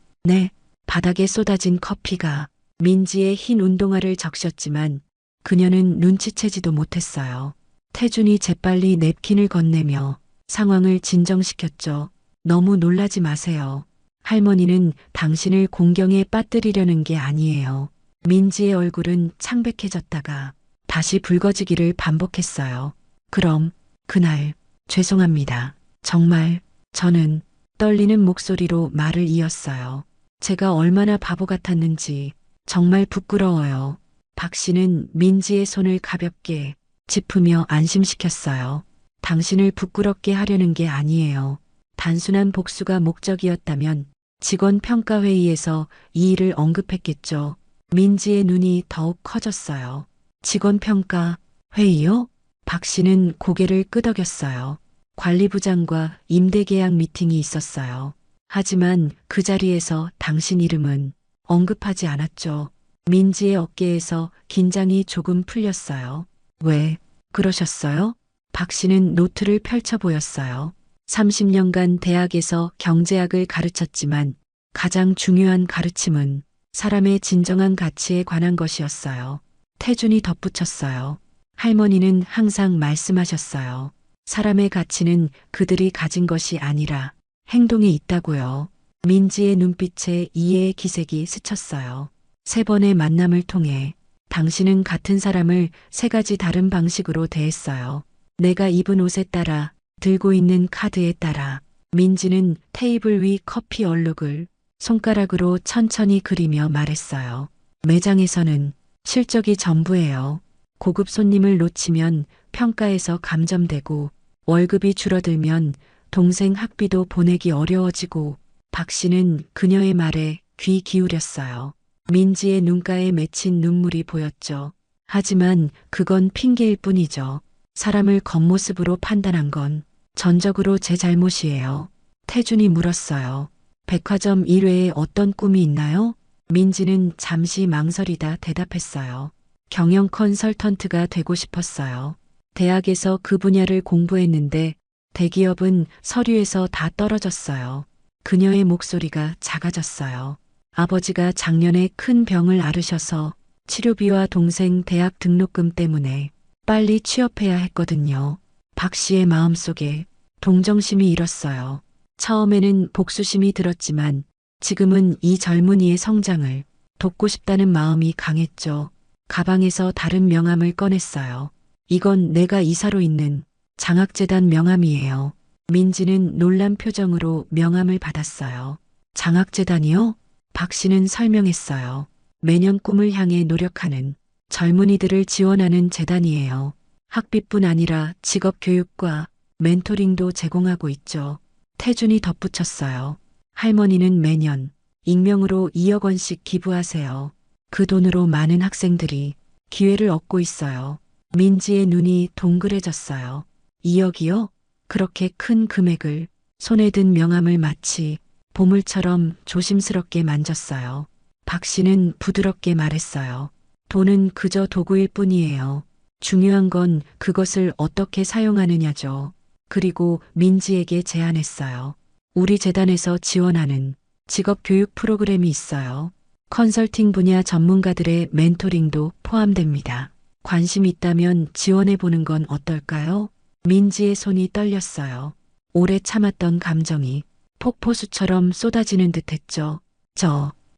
바닥에 쏟아진 커피가 민지의 흰 운동화를 적셨지만 그녀는 눈치채지도 못했어요. 태준이 재빨리 냅킨을 건네며 상황을 진정시켰죠. 너무 놀라지 마세요. 할머니는 당신을 공경에 빠뜨리려는 게 아니에요. 민지의 얼굴은 창백해졌다가 다시 붉어지기를 반복했어요. 그럼 그날 죄송합니다. 정말 저는 떨리는 목소리로 말을 이었어요. 제가 얼마나 바보 같았는지 정말 부끄러워요. 박 씨는 민지의 손을 가볍게 짚으며 안심시켰어요. 당신을 부끄럽게 하려는 게 아니에요. 단순한 복수가 목적이었다면 직원 평가회의에서 이 일을 언급했겠죠. 민지의 눈이 더욱 커졌어요. 직원 평가 회의요? 박 씨는 고개를 끄덕였어요. 관리부장과 임대계약 미팅이 있었어요. 하지만 그 자리에서 당신 이름은 언급하지 않았죠. 민지의 어깨에서 긴장이 조금 풀렸어요. 왜 그러셨어요? 박 씨는 노트를 펼쳐 보였어요. 30년간 대학에서 경제학을 가르쳤지만 가장 중요한 가르침은 사람의 진정한 가치에 관한 것이었어요. 태준이 덧붙였어요. 할머니는 항상 말씀하셨어요. 사람의 가치는 그들이 가진 것이 아니라 행동에 있다고요. 민지의 눈빛에 이해의 기색이 스쳤어요. 3번의 만남을 통해 당신은 같은 사람을 3가지 다른 방식으로 대했어요. 내가 입은 옷에 따라, 들고 있는 카드에 따라. 민지는 테이블 위 커피 얼룩을 손가락으로 천천히 그리며 말했어요. 매장에서는 실적이 전부예요. 고급 손님을 놓치면 평가에서 감점되고 월급이 줄어들면 동생 학비도 보내기 어려워지고. 박 씨는 그녀의 말에 귀 기울였어요. 민지의 눈가에 맺힌 눈물이 보였죠. 하지만 그건 핑계일 뿐이죠. 사람을 겉모습으로 판단한 건 전적으로 제 잘못이에요. 태준이 물었어요. 백화점 이외에 어떤 꿈이 있나요? 민지는 잠시 망설이다 대답했어요. 경영 컨설턴트가 되고 싶었어요. 대학에서 그 분야를 공부했는데 대기업은 서류에서 다 떨어졌어요. 그녀의 목소리가 작아졌어요. 아버지가 작년에 큰 병을 앓으셔서 치료비와 동생 대학 등록금 때문에 빨리 취업해야 했거든요. 박 씨의 마음속에 동정심이 일었어요. 처음에는 복수심이 들었지만 지금은 이 젊은이의 성장을 돕고 싶다는 마음이 강했죠. 가방에서 다른 명함을 꺼냈어요. 이건 내가 이사로 있는 장학재단 명함이에요. 민지는 놀란 표정으로 명함을 받았어요. 장학재단이요? 박 씨는 설명했어요. 매년 꿈을 향해 노력하는 젊은이들을 지원하는 재단이에요. 학비뿐 아니라 직업 교육과 멘토링도 제공하고 있죠. 태준이 덧붙였어요. 할머니는 매년 익명으로 2억 원씩 기부하세요. 그 돈으로 많은 학생들이 기회를 얻고 있어요. 민지의 눈이 동그래졌어요. 2억이요? 그렇게 큰 금액을 손에 든 명함을 마치 보물처럼 조심스럽게 만졌어요. 박 씨는 부드럽게 말했어요. 돈은 그저 도구일 뿐이에요. 중요한 건 그것을 어떻게 사용하느냐죠. 그리고 민지에게 제안했어요. 우리 재단에서 지원하는 직업 교육 프로그램이 있어요. 컨설팅 분야 전문가들의 멘토링도 포함됩니다. 관심 있다면 지원해 보는 건 어떨까요? 민지의 손이 떨렸어요. 오래 참았던 감정이 폭포수처럼 쏟아지는 듯 했죠.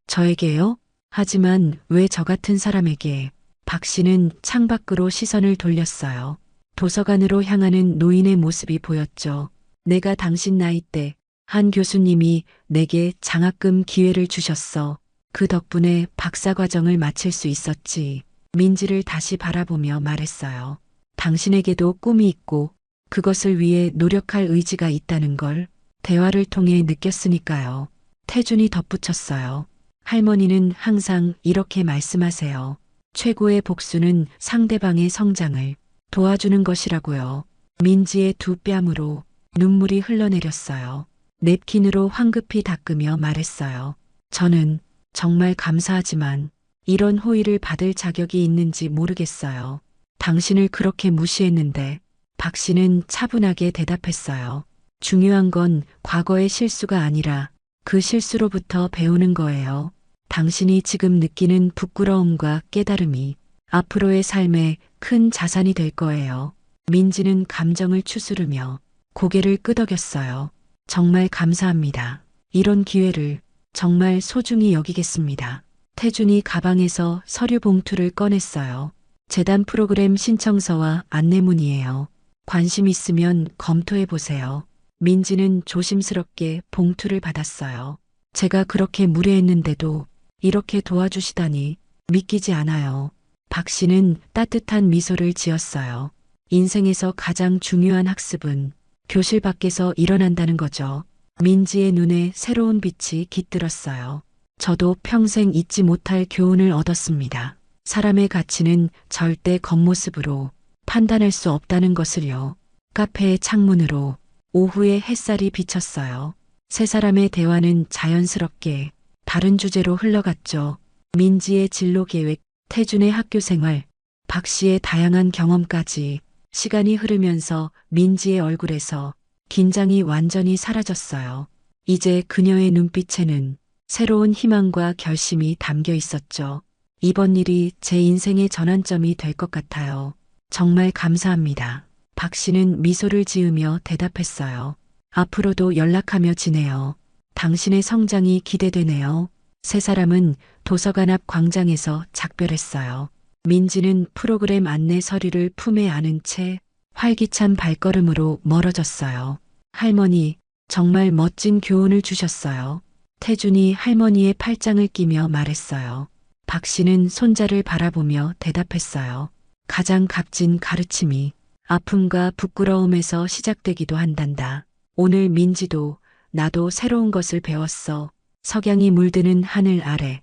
저에게요? 하지만 왜 저 같은 사람에게? 박 씨는 창밖으로 시선을 돌렸어요. 도서관으로 향하는 노인의 모습이 보였죠. 내가 당신 나이 때 한 교수님이 내게 장학금 기회를 주셨어. 그 덕분에 박사과정을 마칠 수 있었지. 민지를 다시 바라보며 말했어요. 당신에게도 꿈이 있고 그것을 위해 노력할 의지가 있다는 걸 대화를 통해 느꼈으니까요. 태준이 덧붙였어요. 할머니는 항상 이렇게 말씀하세요. 최고의 복수는 상대방의 성장을 도와주는 것이라고요. 민지의 두 뺨으로 눈물이 흘러내렸어요. 냅킨으로 황급히 닦으며 말했어요. 저는 정말 감사하지만 이런 호의를 받을 자격이 있는지 모르겠어요. 당신을 그렇게 무시했는데 박 씨는 차분하게 대답했어요. 중요한 건 과거의 실수가 아니라 그 실수로부터 배우는 거예요. 당신이 지금 느끼는 부끄러움과 깨달음이 앞으로의 삶에 큰 자산이 될 거예요. 민지는 감정을 추스르며 고개를 끄덕였어요. 정말 감사합니다. 이런 기회를 정말 소중히 여기겠습니다. 태준이 가방에서 서류 봉투를 꺼냈어요. 재단 프로그램 신청서와 안내문이에요. 관심 있으면 검토해 보세요. 민지는 조심스럽게 봉투를 받았어요. 제가 그렇게 무례했는데도 이렇게 도와주시다니 믿기지 않아요. 박 씨는 따뜻한 미소를 지었어요. 인생에서 가장 중요한 학습은 교실 밖에서 일어난다는 거죠. 민지의 눈에 새로운 빛이 깃들었어요. 저도 평생 잊지 못할 교훈을 얻었습니다. 사람의 가치는 절대 겉모습으로 판단할 수 없다는 것을요. 카페의 창문으로 오후의 햇살이 비쳤어요. 세 사람의 대화는 자연스럽게 다른 주제로 흘러갔죠. 민지의 진로 계획, 태준의 학교 생활, 박 씨의 다양한 경험까지. 시간이 흐르면서 민지의 얼굴에서 긴장이 완전히 사라졌어요. 이제 그녀의 눈빛에는 새로운 희망과 결심이 담겨 있었죠. 이번 일이 제 인생의 전환점이 될 것 같아요. 정말 감사합니다. 박 씨는 미소를 지으며 대답했어요. 앞으로도 연락하며 지내요. 당신의 성장이 기대되네요. 세 사람은 도서관 앞 광장에서 작별했어요. 민지는 프로그램 안내 서류를 품에 안은 채 활기찬 발걸음으로 멀어졌어요. 할머니, 정말 멋진 교훈을 주셨어요. 태준이 할머니의 팔짱을 끼며 말했어요. 박 씨는 손자를 바라보며 대답했어요. 가장 값진 가르침이 아픔과 부끄러움에서 시작되기도 한단다. 오늘 민지도 나도 새로운 것을 배웠어. 석양이 물드는 하늘 아래.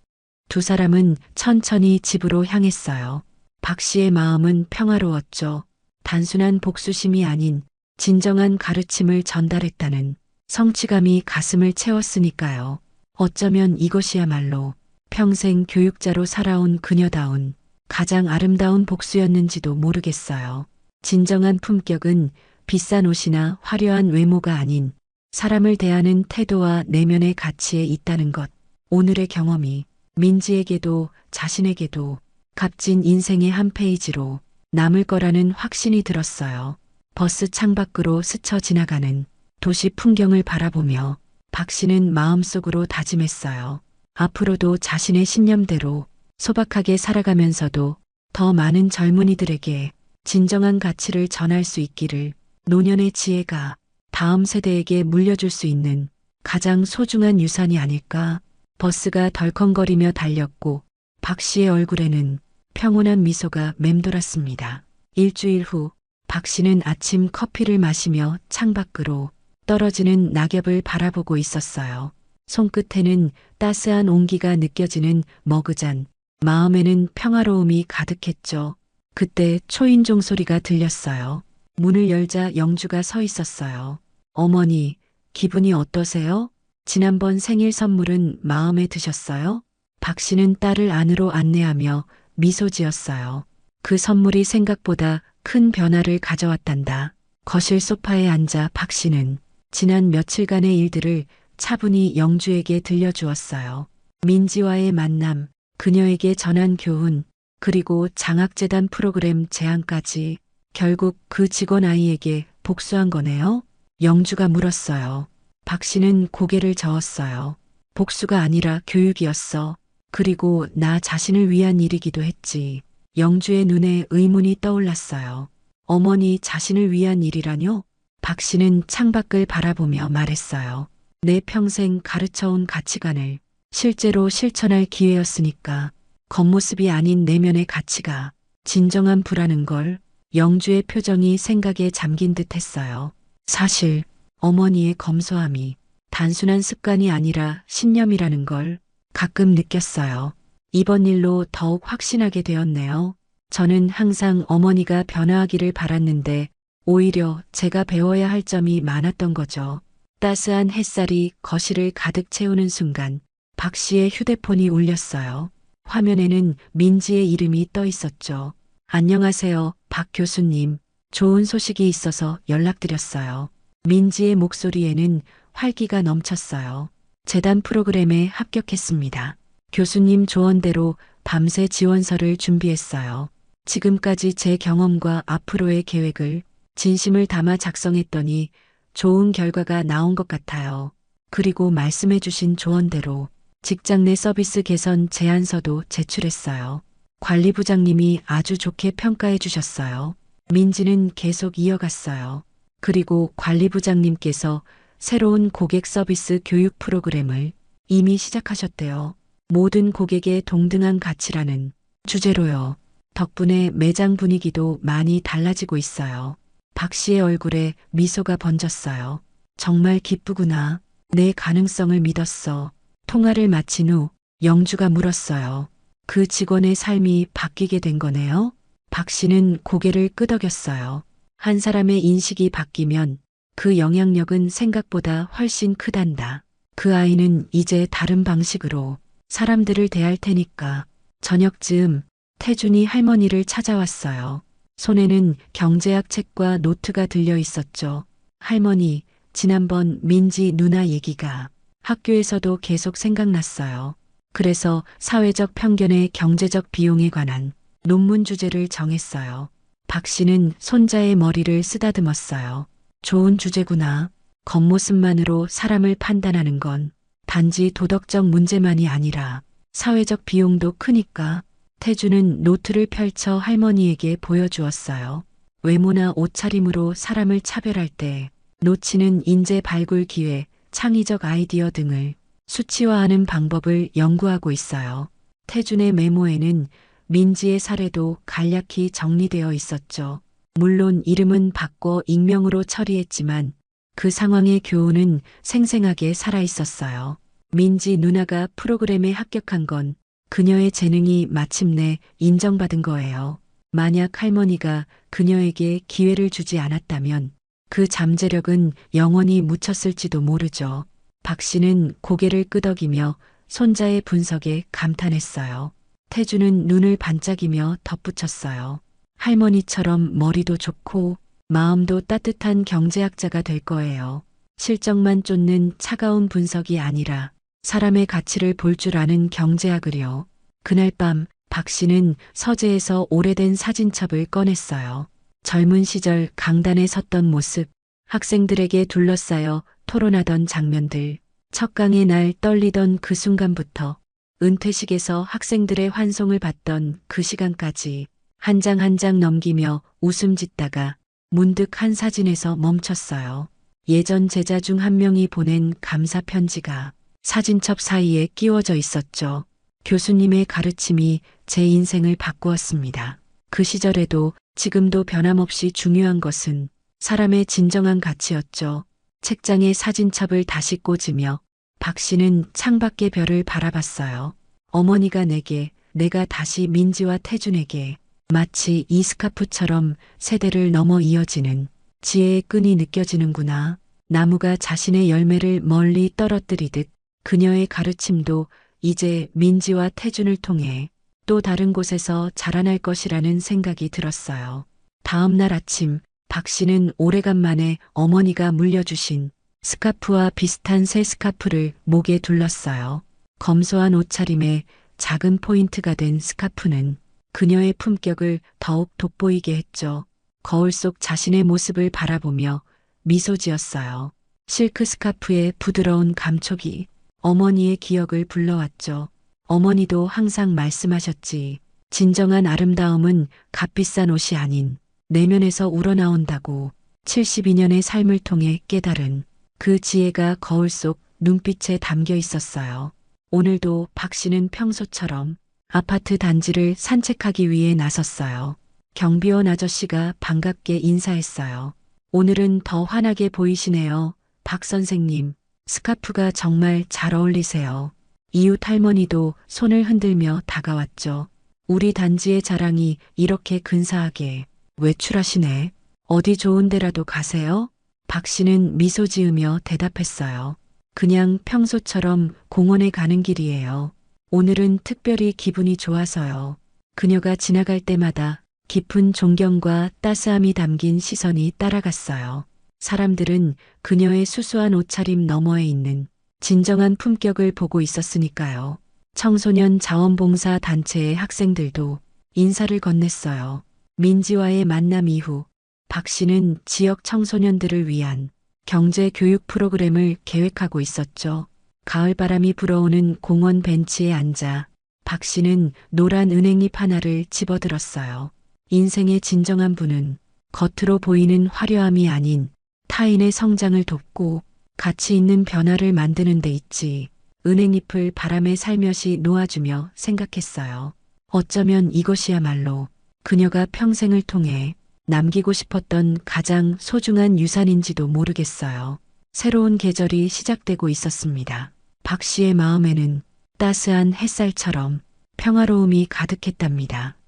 두 사람은 천천히 집으로 향했어요. 박 씨의 마음은 평화로웠죠. 단순한 복수심이 아닌 진정한 가르침을 전달했다는 성취감이 가슴을 채웠으니까요. 어쩌면 이것이야말로 평생 교육자로 살아온 그녀다운 가장 아름다운 복수였는지도 모르겠어요. 진정한 품격은 비싼 옷이나 화려한 외모가 아닌 사람을 대하는 태도와 내면의 가치에 있다는 것. 오늘의 경험이 민지에게도 자신에게도 값진 인생의 한 페이지로 남을 거라는 확신이 들었어요. 버스 창밖으로 스쳐 지나가는 도시 풍경을 바라보며 박 씨는 마음속으로 다짐했어요. 앞으로도 자신의 신념대로 소박하게 살아가면서도 더 많은 젊은이들에게 진정한 가치를 전할 수 있기를. 노년의 지혜가 다음 세대에게 물려줄 수 있는 가장 소중한 유산이 아닐까 버스가 덜컹거리며 달렸고 박 씨의 얼굴에는 평온한 미소가 맴돌았습니다. 일주일 후 박 씨는 아침 커피를 마시며 창밖으로 떨어지는 낙엽을 바라보고 있었어요. 손끝에는 따스한 온기가 느껴지는 머그잔, 마음에는 평화로움이 가득했죠. 그때 초인종 소리가 들렸어요. 문을 열자 영주가 서 있었어요. 어머니, 기분이 어떠세요? 지난번 생일 선물은 마음에 드셨어요? 박 씨는 딸을 안으로 안내하며 미소 지었어요. 그 선물이 생각보다 큰 변화를 가져왔단다. 거실 소파에 앉아 박 씨는 지난 며칠간의 일들을 차분히 영주에게 들려주었어요. 민지와의 만남, 그녀에게 전한 교훈, 그리고 장학재단 프로그램 제안까지 결국 그 직원 아이에게 복수한 거네요? 영주가 물었어요. 박 씨는 고개를 저었어요. 복수가 아니라 교육이었어. 그리고 나 자신을 위한 일이기도 했지. 영주의 눈에 의문이 떠올랐어요. 어머니 자신을 위한 일이라뇨? 박 씨는 창밖을 바라보며 말했어요. 내 평생 가르쳐온 가치관을 실제로 실천할 기회였으니까. 겉모습이 아닌 내면의 가치가 진정한 부라는 걸. 영주의 표정이 생각에 잠긴 듯 했어요. 사실 어머니의 검소함이 단순한 습관이 아니라 신념이라는 걸 가끔 느꼈어요. 이번 일로 더욱 확신하게 되었네요. 저는 항상 어머니가 변화하기를 바랐는데 오히려 제가 배워야 할 점이 많았던 거죠. 따스한 햇살이 거실을 가득 채우는 순간 박 씨의 휴대폰이 울렸어요. 화면에는 민지의 이름이 떠 있었죠. 안녕하세요, 박 교수님. 좋은 소식이 있어서 연락드렸어요. 민지의 목소리에는 활기가 넘쳤어요. 재단 프로그램에 합격했습니다. 교수님 조언대로 밤새 지원서를 준비했어요. 지금까지 제 경험과 앞으로의 계획을 진심을 담아 작성했더니 좋은 결과가 나온 것 같아요. 그리고 말씀해 주신 조언대로 직장 내 서비스 개선 제안서도 제출했어요. 관리부장님이 아주 좋게 평가해 주셨어요. 민지는 계속 이어갔어요. 그리고 관리부장님께서 새로운 고객 서비스 교육 프로그램을 이미 시작하셨대요. 모든 고객의 동등한 가치라는 주제로요. 덕분에 매장 분위기도 많이 달라지고 있어요. 박 씨의 얼굴에 미소가 번졌어요. 정말 기쁘구나. 내 가능성을 믿었어. 통화를 마친 후 영주가 물었어요. 그 직원의 삶이 바뀌게 된 거네요? 박 씨는 고개를 끄덕였어요. 한 사람의 인식이 바뀌면 그 영향력은 생각보다 훨씬 크단다. 그 아이는 이제 다른 방식으로 사람들을 대할 테니까. 저녁쯤 태준이 할머니를 찾아왔어요. 손에는 경제학 책과 노트가 들려 있었죠. 할머니, 지난번 민지 누나 얘기가 학교에서도 계속 생각났어요. 그래서 사회적 편견의 경제적 비용에 관한 논문 주제를 정했어요. 박 씨는 손자의 머리를 쓰다듬었어요. 좋은 주제구나. 겉모습만으로 사람을 판단하는 건 단지 도덕적 문제만이 아니라 사회적 비용도 크니까. 태주는 노트를 펼쳐 할머니에게 보여주었어요. 외모나 옷차림으로 사람을 차별할 때 놓치는 인재 발굴 기회, 창의적 아이디어 등을 수치화하는 방법을 연구하고 있어요. 태준의 메모에는 민지의 사례도 간략히 정리되어 있었죠. 물론 이름은 바꿔 익명으로 처리했지만 그 상황의 교훈은 생생하게 살아 있었어요. 민지 누나가 프로그램에 합격한 건 그녀의 재능이 마침내 인정받은 거예요. 만약 할머니가 그녀에게 기회를 주지 않았다면 그 잠재력은 영원히 묻혔을지도 모르죠. 박 씨는 고개를 끄덕이며 손자의 분석에 감탄했어요. 태주는 눈을 반짝이며 덧붙였어요. 할머니처럼 머리도 좋고 마음도 따뜻한 경제학자가 될 거예요. 실적만 쫓는 차가운 분석이 아니라 사람의 가치를 볼 줄 아는 경제학을요. 그날 밤 박 씨는 서재에서 오래된 사진첩을 꺼냈어요. 젊은 시절 강단에 섰던 모습, 학생들에게 둘러싸여 토론하던 장면들, 첫 강의 날 떨리던 그 순간부터 은퇴식에서 학생들의 환송을 받던 그 시간까지 한 장 한 장 넘기며 웃음 짓다가 문득 한 사진에서 멈췄어요. 예전 제자 중 한 명이 보낸 감사 편지가 사진첩 사이에 끼워져 있었죠. 교수님의 가르침이 제 인생을 바꾸었습니다. 그 시절에도 지금도 변함없이 중요한 것은 사람의 진정한 가치였죠. 책장에 사진첩을 다시 꽂으며 박 씨는 창밖의 별을 바라봤어요. 어머니가 내게, 내가 다시 민지와 태준에게 마치 이 스카프처럼 세대를 넘어 이어지는 지혜의 끈이 느껴지는구나. 나무가 자신의 열매를 멀리 떨어뜨리듯 그녀의 가르침도 이제 민지와 태준을 통해 또 다른 곳에서 자라날 것이라는 생각이 들었어요. 다음 날 아침 박 씨는 오래간만에 어머니가 물려주신 스카프와 비슷한 새 스카프를 목에 둘렀어요. 검소한 옷차림에 작은 포인트가 된 스카프는 그녀의 품격을 더욱 돋보이게 했죠. 거울 속 자신의 모습을 바라보며 미소 지었어요. 실크 스카프의 부드러운 감촉이 어머니의 기억을 불러왔죠. 어머니도 항상 말씀하셨지. 진정한 아름다움은 값비싼 옷이 아닌 내면에서 우러나온다고. 72년의 삶을 통해 깨달은 그 지혜가 거울 속 눈빛에 담겨 있었어요. 오늘도 박 씨는 평소처럼 아파트 단지를 산책하기 위해 나섰어요. 경비원 아저씨가 반갑게 인사했어요. 오늘은 더 환하게 보이시네요. 박 선생님, 스카프가 정말 잘 어울리세요. 이웃 할머니도 손을 흔들며 다가왔죠. 우리 단지의 자랑이 이렇게 근사하게 외출하시네. 어디 좋은 데라도 가세요? 박 씨는 미소 지으며 대답했어요. 그냥 평소처럼 공원에 가는 길이에요. 오늘은 특별히 기분이 좋아서요. 그녀가 지나갈 때마다 깊은 존경과 따스함이 담긴 시선이 따라갔어요. 사람들은 그녀의 수수한 옷차림 너머에 있는 진정한 품격을 보고 있었으니까요. 청소년 자원봉사 단체의 학생들도 인사를 건넸어요. 민지와의 만남 이후 박 씨는 지역 청소년들을 위한 경제 교육 프로그램을 계획하고 있었죠. 가을바람이 불어오는 공원 벤치에 앉아 박 씨는 노란 은행잎 하나를 집어들었어요. 인생의 진정한 부는 겉으로 보이는 화려함이 아닌 타인의 성장을 돕고 가치 있는 변화를 만드는 데 있지. 은행잎을 바람에 살며시 놓아주며 생각했어요. 어쩌면 이것이야말로 그녀가 평생을 통해 남기고 싶었던 가장 소중한 유산인지도 모르겠어요. 새로운 계절이 시작되고 있었습니다. 박 씨의 마음에는 따스한 햇살처럼 평화로움이 가득했답니다.